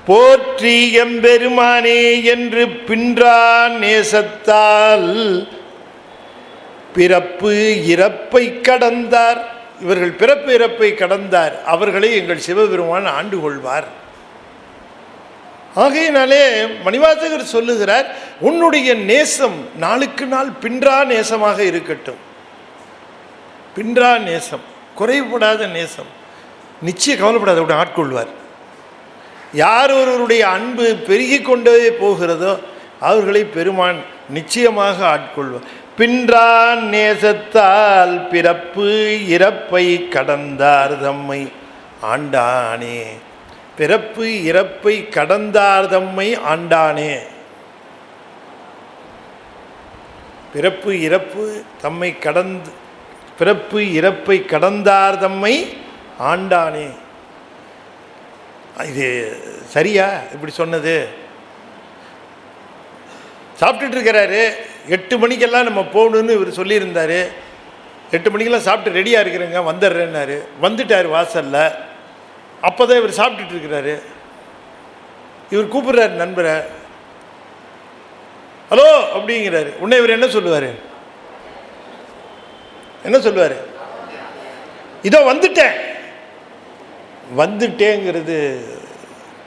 போற்றி எம்பெருமானே என்று பின்றா நேசத்தால் பிறப்பு இறப்பை கடந்தார். இவர்கள் பிறப்பு இறப்பை கடந்தார், அவர்களை எங்கள் சிவபெருமான் ஆண்டு கொள்வார். ஆகையினாலே மணிவாசகர் சொல்லுகிறார், உன்னுடைய நேசம் நாளுக்கு நாள் பின்றா நேசமாக இருக்கட்டும். பின்றா நேசம், குறைபடாத நேசம். நிச்சயம் கவலைப்படாத, உடனே ஆட்கொள்வார். யார் ஒருவருடைய அன்பு பெருகி கொண்டே போகிறதோ அவர்களை பெருமான் நிச்சயமாக ஆட்கொள்வார். பின்றான் நேசத்தால் பிறப்பு இறப்பை கடந்தார் தம்மை ஆண்டானே. பிறப்பு இறப்பை கடந்தார் தம்மை ஆண்டானே. பிறப்பு இறப்பு தம்மை கடந்து பிறப்பு இறப்பை கடந்தார் தம்மை ஆண்டானே. இது சரியா இப்படி சொன்னது? சாப்பிட்டுட்டு இருக்கிறாரு, 8 மணிக்கெல்லாம் நம்ம போகணுன்னு இவர் சொல்லியிருந்தார். 8 மணிக்கெல்லாம் சாப்பிட்டு ரெடியாக இருக்கிறேங்க வந்துடுறேன்னாரு. வந்துட்டார் வாசலில். அப்போ தான் இவர் சாப்பிட்டுட்டு இருக்கிறாரு. இவர் கூப்பிட்றாரு நண்பரை, ஹலோ அப்படிங்கிறாரு. உடனே இவர் என்ன சொல்லுவார்? என்ன சொல்லுவார்? இதோ வந்துட்டேன். வந்துட்டேங்கிறது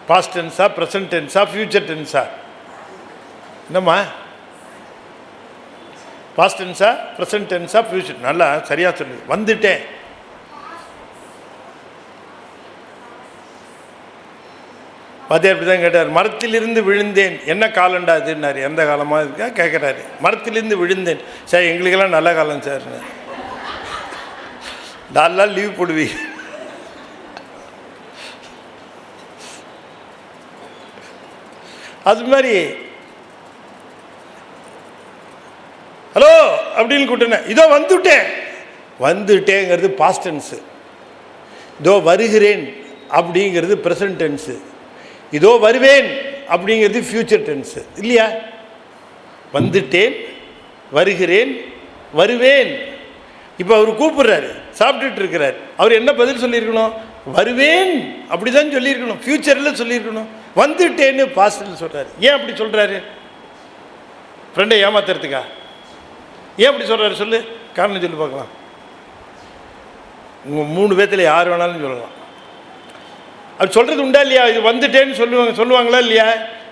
பாஸ்ட் டென்ஸா, ப்ரெசன்ட் டென்ஸா, ஃபியூச்சர் டென்ஸா? என்னம்மா, பாஸ்ட் டென்ஸா, ப்ரெசன்ட் டென்ஸா, ஃபியூச்சர்? நல்லா சரியாக சொல்லு. வந்துட்டேன். அதே அப்படி தான் கேட்டார். மரத்திலிருந்து விழுந்தேன், என்ன காலண்டா அதுன்னாரு. எந்த காலமாக இருக்கா கேட்குறாரு. மரத்திலிருந்து விழுந்தேன். சார் எங்களுக்கெல்லாம் நல்ல காலம் சார், 4 நாள் லீவ் போடுவீங்க. அது மாதிரி ஹலோ அப்படின்னு கூப்பிட்டேன். இதோ வந்துட்டேன். வந்துட்டேங்கிறது பாஸ்ட் டென்ஸு. இதோ வருகிறேன் அப்படிங்கிறது ப்ரெசன்ட் டென்ஸு. இதோ வருவேன் அப்படிங்கிறது ஃபியூச்சர் டென்ஸு இல்லையா? வந்துட்டேன், வருகிறேன், வருவேன். இப்போ அவர் கூப்பிடுறாரு, சாப்பிட்டுட்டு இருக்கிறார். அவர் என்ன பதில் சொல்லியிருக்கணும்? வருவேன் அப்படி தான் சொல்லியிருக்கணும், ஃபியூச்சரில் சொல்லியிருக்கணும். வந்துட்டேன்னு பாஸ்டில் சொல்கிறாரு. ஏன் அப்படி சொல்கிறாரு? ஃப்ரெண்டை ஏமாத்துறதுக்கா? ஏன் அப்படி சொல்கிறாரு சொல்லு, காரணம் சொல்லி பார்க்கலாம். உங்கள் 3 பேர்த்தில் யார் வேணாலும் சொல்லலாம். அப்படி சொல்கிறது உண்டா இல்லையா? இது வந்துட்டேன்னு சொல்லுவாங்களா இல்லையா?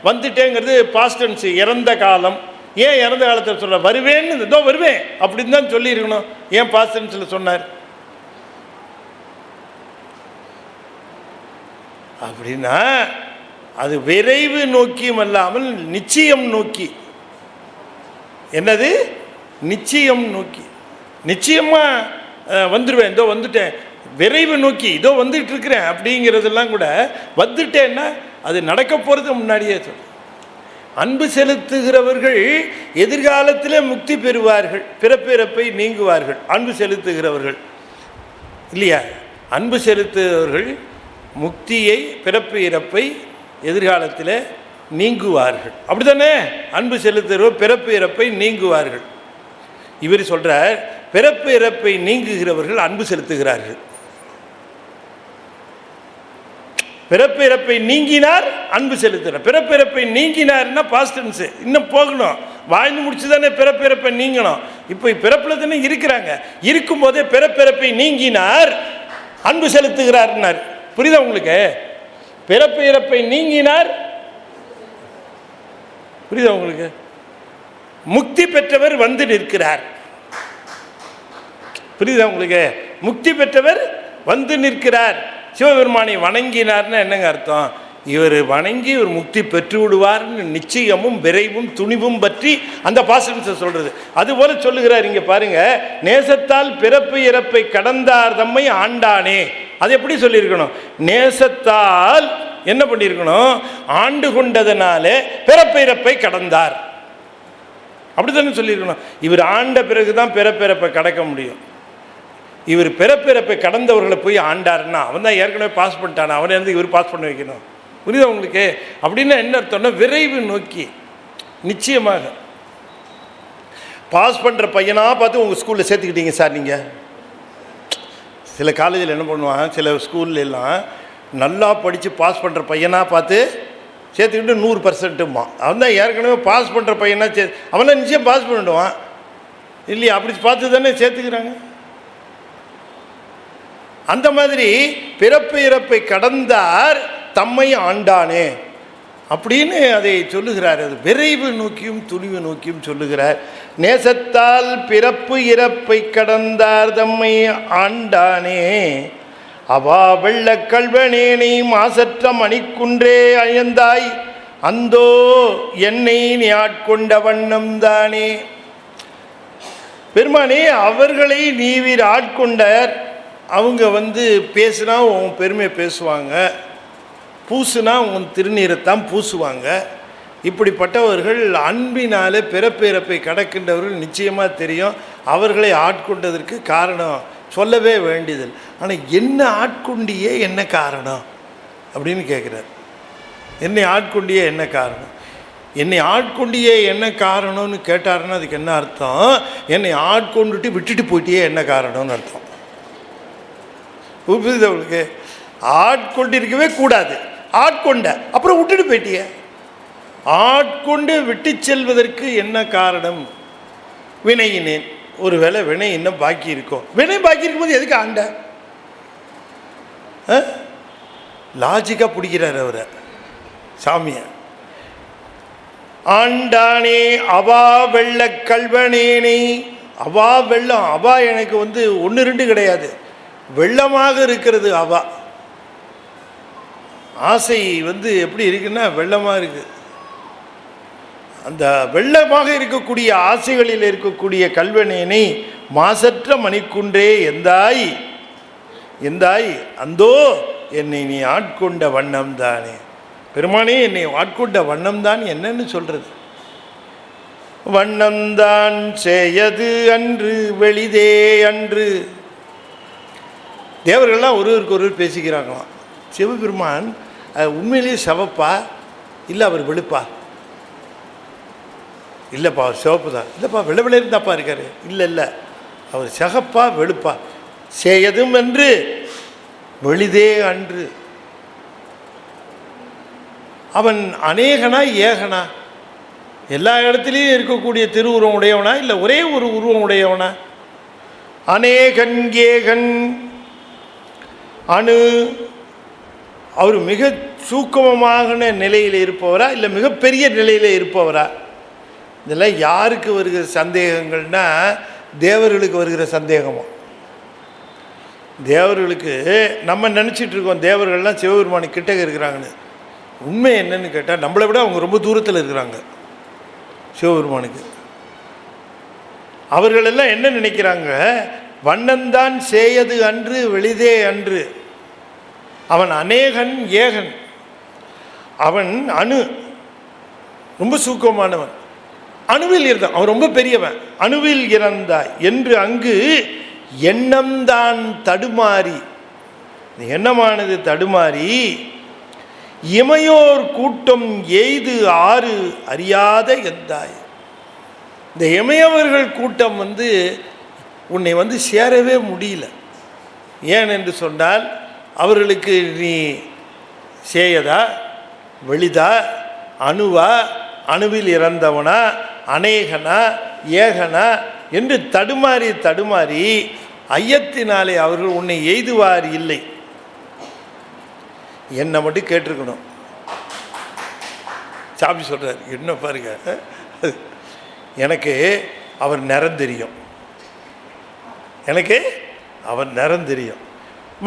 வந்துட்டேங்கிறது பாஸ்ட் டென்ஸ், இறந்த காலம். ஏன் இறந்த காலத்தில் சொல்கிறார்? வருவேன்னு, இதோ வருவேன் அப்படின்னு தான் சொல்லியிருக்கணும். ஏன் பாஸ்ட் டென்ஸில் சொன்னார்? அப்படின்னா அது விரைவு நோக்கியும் அல்லாமல் நிச்சயம் நோக்கி. என்னது? நிச்சயம் நோக்கி. நிச்சயமாக வந்துடுவேன், இதோ வந்துட்டேன். விரைவு நோக்கி இதோ வந்துட்டு இருக்கிறேன் அப்படிங்கிறதெல்லாம் கூட வந்துட்டேன்னா அது நடக்க போகிறது முன்னாடியே சொல்லும். அன்பு செலுத்துகிறவர்கள் எதிர்காலத்தில் முக்தி பெறுவார்கள், பிறப்பிறப்பை நீங்குவார்கள். அன்பு செலுத்துகிறவர்கள் இல்லையா? அன்பு செலுத்துகிறவர்கள் முக்தியை, பிறப்பு இறப்பை எதிர்காலத்தில் நீங்குவார்கள். அப்படி தானே? அன்பு செலுத்துகிறவர் பிறப்பு இறப்பை நீங்குவார்கள். இவர் சொல்கிறார், பிறப்பு இறப்பை நீங்குகிறவர்கள் அன்பு செலுத்துகிறார்கள். பிறப்பு இறப்பை நீங்கினார் அன்பு செலுத்துகிறார். பிறப்பு இறப்பை நீங்கினார்னா பாஸ்ட் டென்ஸ். இன்னும் போகணும், வாழ்ந்து முடிச்சு தானே பிறப்பு இறப்பை நீங்கணும். இப்போ பிறப்பில் தானே இருக்கிறாங்க. இருக்கும்போதே பிறப்பிறப்பை நீங்கினார் அன்பு செலுத்துகிறார்னார். புரியுதா உங்களுக்கு? பிறப்பு இறப்பை நீங்கினார், புரியுதா உங்களுக்கு? முக்தி பெற்றவர் வந்து நிற்கிறார். புரியுதா உங்களுக்கு? முக்தி பெற்றவர் வந்து நிற்கிறார். சிவபெருமானை வணங்கினார்னா என்னங்க அர்த்தம்? இவர் வணங்கி ஒரு முக்தி பெற்று விடுவார்னு நிச்சயமும் விரைவும் துணிவும் பற்றி அந்த பாசனத்தை சொல்றது. அதுபோல சொல்லுகிறார். இங்க பாருங்க, நேசத்தால் பிறப்பு இறப்பை கடந்தார் தம்மை ஆண்டானே. அது எப்படி சொல்லியிருக்கணும்? நேசத்தால் என்ன பண்ணியிருக்கணும்? ஆண்டு கொண்டதனால பிறப்பு இறப்பை கடந்தார், அப்படித்தானே சொல்லியிருக்கணும். இவர் ஆண்ட பிறகுதான் பிறப்பிறப்பை கடக்க முடியும். இவர் பிறப்பிறப்பை கடந்தவர்களை போய் ஆண்டாருன்னா அவன் தான் ஏற்கனவே பாஸ் பண்ணிட்டானா, அவனை வந்து இவர் பாஸ் பண்ண வைக்கணும். புரியுதா உங்களுக்கு? அப்படின்னா என்ன அர்த்தம்னா விரைவு நோக்கி. நிச்சயமாக பாஸ் பண்ணுற பையனாக பார்த்து உங்கள் ஸ்கூலில் சேர்த்துக்கிட்டீங்க சார். நீங்கள் சில காலேஜில் என்ன பண்ணுவாங்க, சில ஸ்கூல்ல எல்லாம் நல்லா படித்து பாஸ் பண்ணுற பையனாக பார்த்து சேர்த்துக்கிட்டு 100%மா. அவன் தான் ஏற்கனவே பாஸ் பண்ணுற பையனா அவனா நிச்சயம் பாஸ் பண்ணிடுவான் இல்லையா? அப்படி பார்த்து தானே சேர்த்துக்கிறாங்க. அந்த மாதிரி பிறப்பு இறப்பை கடந்தார் தம்மை ஆண்டானே அப்படின்னு அதை சொல்லுகிறார். அது விரைவு நோக்கியும் துணிவு நோக்கியும் சொல்லுகிறார். நேசத்தால் பிறப்பு இறப்பை கடந்தார் தம்மை ஆண்டானே அவா வெள்ள கல்வனேனை மாசற்ற மணிக்குன்றே அயந்தாய் அந்தோ என்னை நீ ஆட்கொண்ட வண்ணம் தானே. பெருமானே, அவர்களை நீவீர் ஆட்கொண்டார். அவங்க பேசுனா உன் பெருமை பேசுவாங்க, பூசுனா உன் திருநீரைத்தான் பூசுவாங்க. இப்படிப்பட்டவர்கள் அன்பினாலே பிறப்பிறப்பை கடக்கின்றவர்கள் நிச்சயமாக தெரியும். அவர்களை ஆட்கொண்டதற்கு காரணம் சொல்லவே வேண்டியதில்லை. ஆனால் என்ன ஆட்கொண்டியே என்ன காரணம் அப்படின்னு கேட்குறார். என்னை ஆட்கொண்டியே என்ன காரணம்? என்னை ஆட்கொண்டியே என்ன காரணம்னு கேட்டாருன்னா அதுக்கு என்ன அர்த்தம்? என்னை ஆட்கொண்டுட்டு விட்டுட்டு போயிட்டே என்ன காரணம்னு அர்த்தம். புரியுது அவளுக்கு? ஆட்கொண்டு இருக்கவே கூடாது, ஆட்கொண்ட அப்புறம் விட்டுட்டு போயிட்டிய. ஆட்கொண்டு விட்டு செல்வதற்கு என்ன காரணம்? வினையினேன். ஒரு வேளை வினை இன்னும் பாக்கி இருக்கும். வினை பாக்கி இருக்கும்போது எதுக்கு ஆண்ட? லாஜிக்காக பிடிக்கிறார் அவரை சாமிய. ஆண்டானே அவா வெள்ள கல்வனேனை. அவா வெள்ளம். அவா எனக்கு 1 2 கிடையாது, வெள்ளமாக இருக்கிறது அவா. ஆசை எப்படி இருக்குன்னா வெள்ளமாக இருக்குது. அந்த வெள்ளமாக இருக்கக்கூடிய ஆசைகளில் இருக்கக்கூடிய கல்வனேனை மாசற்ற மணிக்குன்றே எந்தாய் எந்தாய் அந்தோ என்னை நீ ஆட்கொண்ட வண்ணம் தானே. பெருமானே, என்னை ஆட்கொண்ட வண்ணம் தான் என்னன்னு சொல்றது? வண்ணம்தான் செய்யது அன்று வெளிதே அன்று. தேவர்கள்லாம் ஒருவருக்கு ஒருவர் பேசிக்கிறாங்களாம். சிவபெருமான் உண்மையிலேயே சிவப்பா இல்லை அவர் வெளுப்பா? இல்லைப்பா சிவப்பு தான். இல்லைப்பா வெள்ளை வெள்ளைன்னு தாப்பா இருக்காரு. இல்லை இல்லை அவர் சிகப்பா வெளுப்பா? செய்யதும் என்று வெளிதே அன்று. அவன் அநேகனா ஏகனா? எல்லா இடத்துலையும் இருக்கக்கூடிய திருவுருவம் உடையவனா இல்லை ஒரே ஒரு உருவம் உடையவனா? அநேகன் ஏகன் அணு. அவர் மிக சூக்கமமான நிலையில் இருப்பவரா இல்லை மிகப்பெரிய நிலையில் இருப்பவரா? இதெல்லாம் யாருக்கு வருகிற சந்தேகங்கள்னா தேவர்களுக்கு வருகிற சந்தேகமோ. தேவர்களுக்கு நம்ம நினச்சிட்டு இருக்கோம் தேவர்கள்லாம் சிவபெருமானு கிட்டக்க இருக்கிறாங்கன்னு. உண்மை என்னன்னு கேட்டால் நம்மளை விட அவங்க ரொம்ப தூரத்தில் இருக்கிறாங்க சிவபெருமானுக்கு. அவர்களெல்லாம் என்ன நினைக்கிறாங்க? வண்ணந்தான் செய்யது அன்று வெளிதே அன்று. அவன் அநேகன் ஏகன். அவன் அணு, ரொம்ப சூக்கமானவன். அணுவில் இருந்தான், அவன் ரொம்ப பெரியவன். அணுவில் இறந்தாய் என்று அங்கு எண்ணம்தான் தடுமாறி. எண்ணமானது தடுமாறி இமையோர் கூட்டம் எய்து ஆறு அறியாத எந்தாய். இந்த இமையவர்கள் கூட்டம் உன்னை சேரவே முடியல. ஏன் என்று சொன்னால் அவர்களுக்கு நீ சேயதா வெளிதா அணுவா அணுவில் இறந்தவனா அநேகனா ஏகனா என்று தடுமாறி தடுமாறி ஐயத்தினாலே அவர்கள் உன்னை எய்துவார் இல்லை. என்னை மட்டும் கேட்டிருக்கணும். சாமி சொல்கிறார், என்ன பாருங்க, எனக்கு அவர் நிறம் தெரியும், எனக்கு அவர் நிறம் தெரியும்.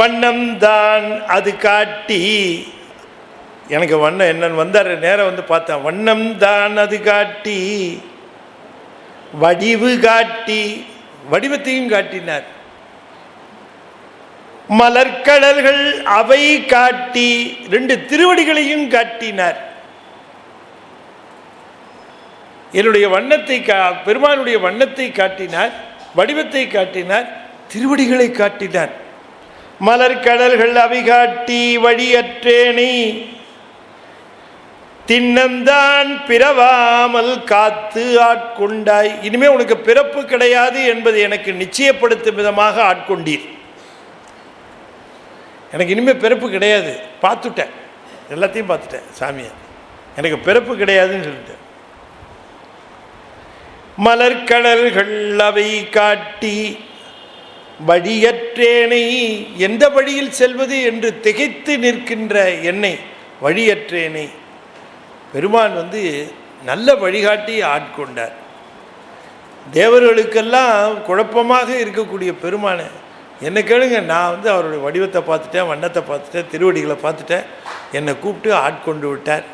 வண்ணம்தான் அது காட்டி. எனக்கு வண்ணம் என்னன்னு வந்தார், நேரம் பார்த்தேன். வண்ணம்தான் அது காட்டி வடிவு காட்டி, வடிவத்தையும் காட்டினார். மலர்கடல்கள் அவை காட்டி 2 திருவடிகளையும் காட்டினார். என்னுடைய வண்ணத்தை பெருமானுடைய வண்ணத்தை காட்டினார், வடிவத்தை காட்டினார், திருவடிகளை காட்டினார். மலர்கடல்கள் அவை காட்டி வழியற்றேனை திண்ணந்தான் பிறவாமல் காத்து ஆட்கொண்டாய். இனிமே உனக்கு பிறப்பு கிடையாது என்பதை எனக்கு நிச்சயப்படுத்தும் விதமாக ஆட்கொண்டீர். எனக்கு இனிமேல் பிறப்பு கிடையாது, பார்த்துட்டேன், எல்லாத்தையும் பார்த்துட்டேன் சாமியை. எனக்கு பிறப்பு கிடையாதுன்னு சொல்லிட்டேன். மலர்கடல்கள் அவை காட்டி வழியற்றேனை, எந்த வழியில் செல்வது என்று திகைத்து நிற்கின்ற என்னை, வழியற்றேனை பெருமான் நல்ல வழிகாட்டி ஆட்கொண்டார். தேவர்களுக்கெல்லாம் குழப்பமாக இருக்கக்கூடிய பெருமானை என்னை கேளுங்க, நான் அவருடைய வடிவத்தை பார்த்துட்டேன், வண்ணத்தை பார்த்துட்டேன், திருவடிகளை பார்த்துட்டேன், என்னை கூப்பிட்டு ஆட்கொண்டு விட்டார்.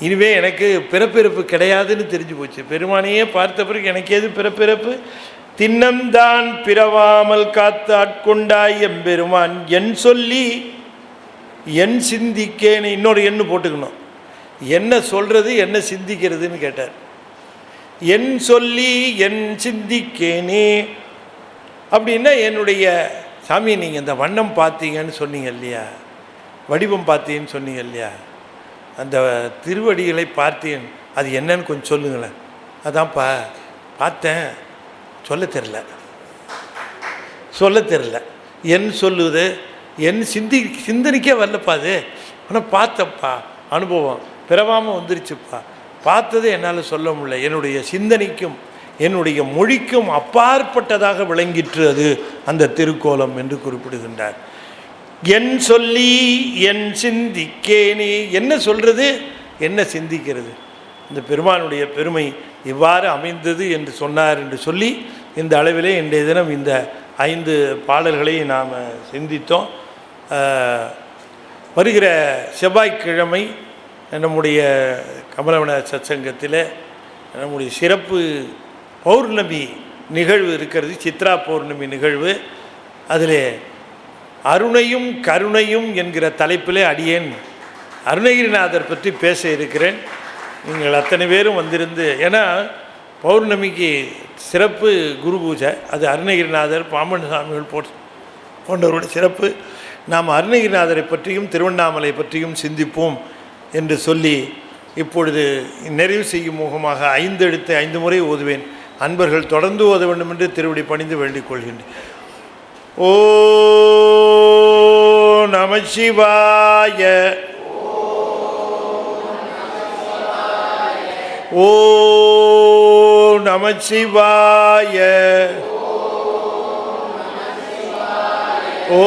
இனிமே எனக்கு பிறப்பிறப்பு கிடையாதுன்னு தெரிஞ்சு போச்சு. பெருமானையே பார்த்த பிறகு எனக்கு எது பிறப்பிறப்பு? திண்ணம்தான் பிறவாமல் காத்து ஆட்கொண்டாய் எம்பெருமான் என் சொல்லி என் சிந்திக்கேன்னு இன்னொரு எண்ணு போட்டுக்கணும். என்ன சொல்கிறது என்ன சிந்திக்கிறதுன்னு கேட்டார். என் சொல்லி என் சிந்திக்கேனே அப்படின்னா, என்னுடைய சாமி நீங்கள் இந்த வண்ணம் பார்த்தீங்கன்னு சொன்னீங்க இல்லையா, வடிவம் பார்த்தீங்கன்னு சொன்னீங்க இல்லையா, அந்த திருவடிகளை பார்த்தேன், அது என்னன்னு கொஞ்சம் சொல்லுங்களேன். அதான்ப்பா பார்த்தேன், சொல்ல தெரில என் சொல்லுது, என் சிந்தனைக்கே வரலப்பா அது. ஆனால் பார்த்தப்பா, அனுபவம் பிறவாமல் வந்துருச்சுப்பா, பார்த்தது என்னால் சொல்ல முடியல, என்னுடைய சிந்தனைக்கும் என்னுடைய மொழிக்கும் அப்பாற்பட்டதாக விளங்கிற்று அது அந்த திருக்கோலம் என்று குறிப்பிடுகின்றார். என் சொல்லி என் சிந்திக்கேனே, என்ன சொல்கிறது என்ன சிந்திக்கிறது, இந்த பெருமானுடைய பெருமை இவ்வாறு அமைந்தது என்று சொன்னார் என்று சொல்லி இந்த அளவிலே இன்றைய தினம் இந்த 5 பாடல்களை நாம் சிந்தித்தோம். வருகிற செவ்வாய்க்கிழமை நம்முடைய கமலவன சத்சங்கத்தில் நம்முடைய சிறப்பு பௌர்ணமி நிகழ்வு இருக்கிறது, சித்ரா பௌர்ணமி நிகழ்வு. அதில் அருணையும் கருணையும் என்கிற தலைப்பிலே அடியேன் அருணகிரிநாதர் பற்றி பேச இருக்கிறேன். நீங்கள் அத்தனை பேரும் வந்திருந்து, ஏன்னா பௌர்ணமிக்கு சிறப்பு குரு பூஜை, அது அருணகிரிநாதர் பாம்பன் சாமிகள் போன்றவருடைய சிறப்பு. நாம் அருணகிரிநாதரை பற்றியும் திருவண்ணாமலை பற்றியும் சிந்திப்போம் என்று சொல்லி இப்பொழுது நிறைவு செய்யும் முகமாக 5 எழுத்தை 5 முறை ஓதுவேன். அன்பர்கள் தொடர்ந்து ஓத வேண்டும் என்று திருவடி பணிந்து வேண்டிக் கொள்கின்றேன். ஓ நமசிவாய, ஓ நமசிவாய, ஓ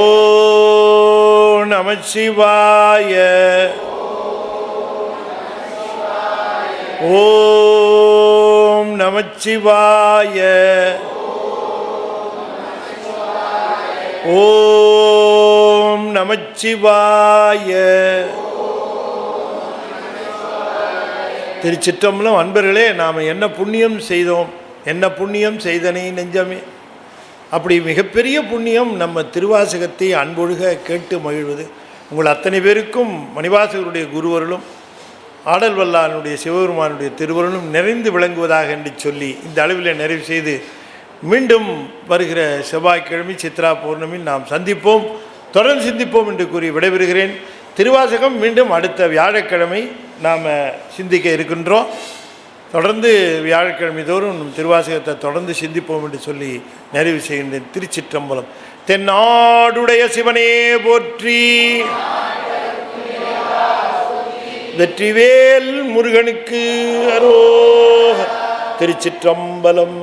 நமசிவாய, ஓம் நமசிவாய, ஓம் நமசிவாய. திருச்சிற்றம்பலம். அன்பர்களே, நாம் என்ன புண்ணியம் செய்தோம், என்ன புண்ணியம் செய்தனை நெஞ்சமே. அப்படி மிகப்பெரிய புண்ணியம் நம்ம திருவாசகத்தை அன்பொழுக கேட்டு மகிழ்வது. உங்கள் அத்தனை பேருக்கும் மணிவாசகருடைய குருவருளும் ஆடல் வல்லானுடைய சிவபெருமானுடைய திருவருளும் நிறைந்து விளங்குவதாக என்று சொல்லி இந்த அளவில் நிறைவு செய்து மீண்டும் வருகிற செவ்வாய்க்கிழமை சித்ரா பௌர்ணமியில் நாம் சந்திப்போம், தொடர்ந்து சிந்திப்போம் என்று கூறி விடைபெறுகிறேன். திருவாசகம் மீண்டும் அடுத்த வியாழக்கிழமை நாம் சிந்திக்க இருக்கின்றோம். தொடர்ந்து வியாழக்கிழமை தோறும் திருவாசகத்தை தொடர்ந்து சிந்திப்போம் என்று சொல்லி நிறைவு செய்கின்றேன். திருச்சிற்றம்பலம். தென்னாடுடைய சிவனே போற்றி, வெற்றிவேல் முருகனுக்கு அரோகரா. திருச்சிற்றம்பலம்.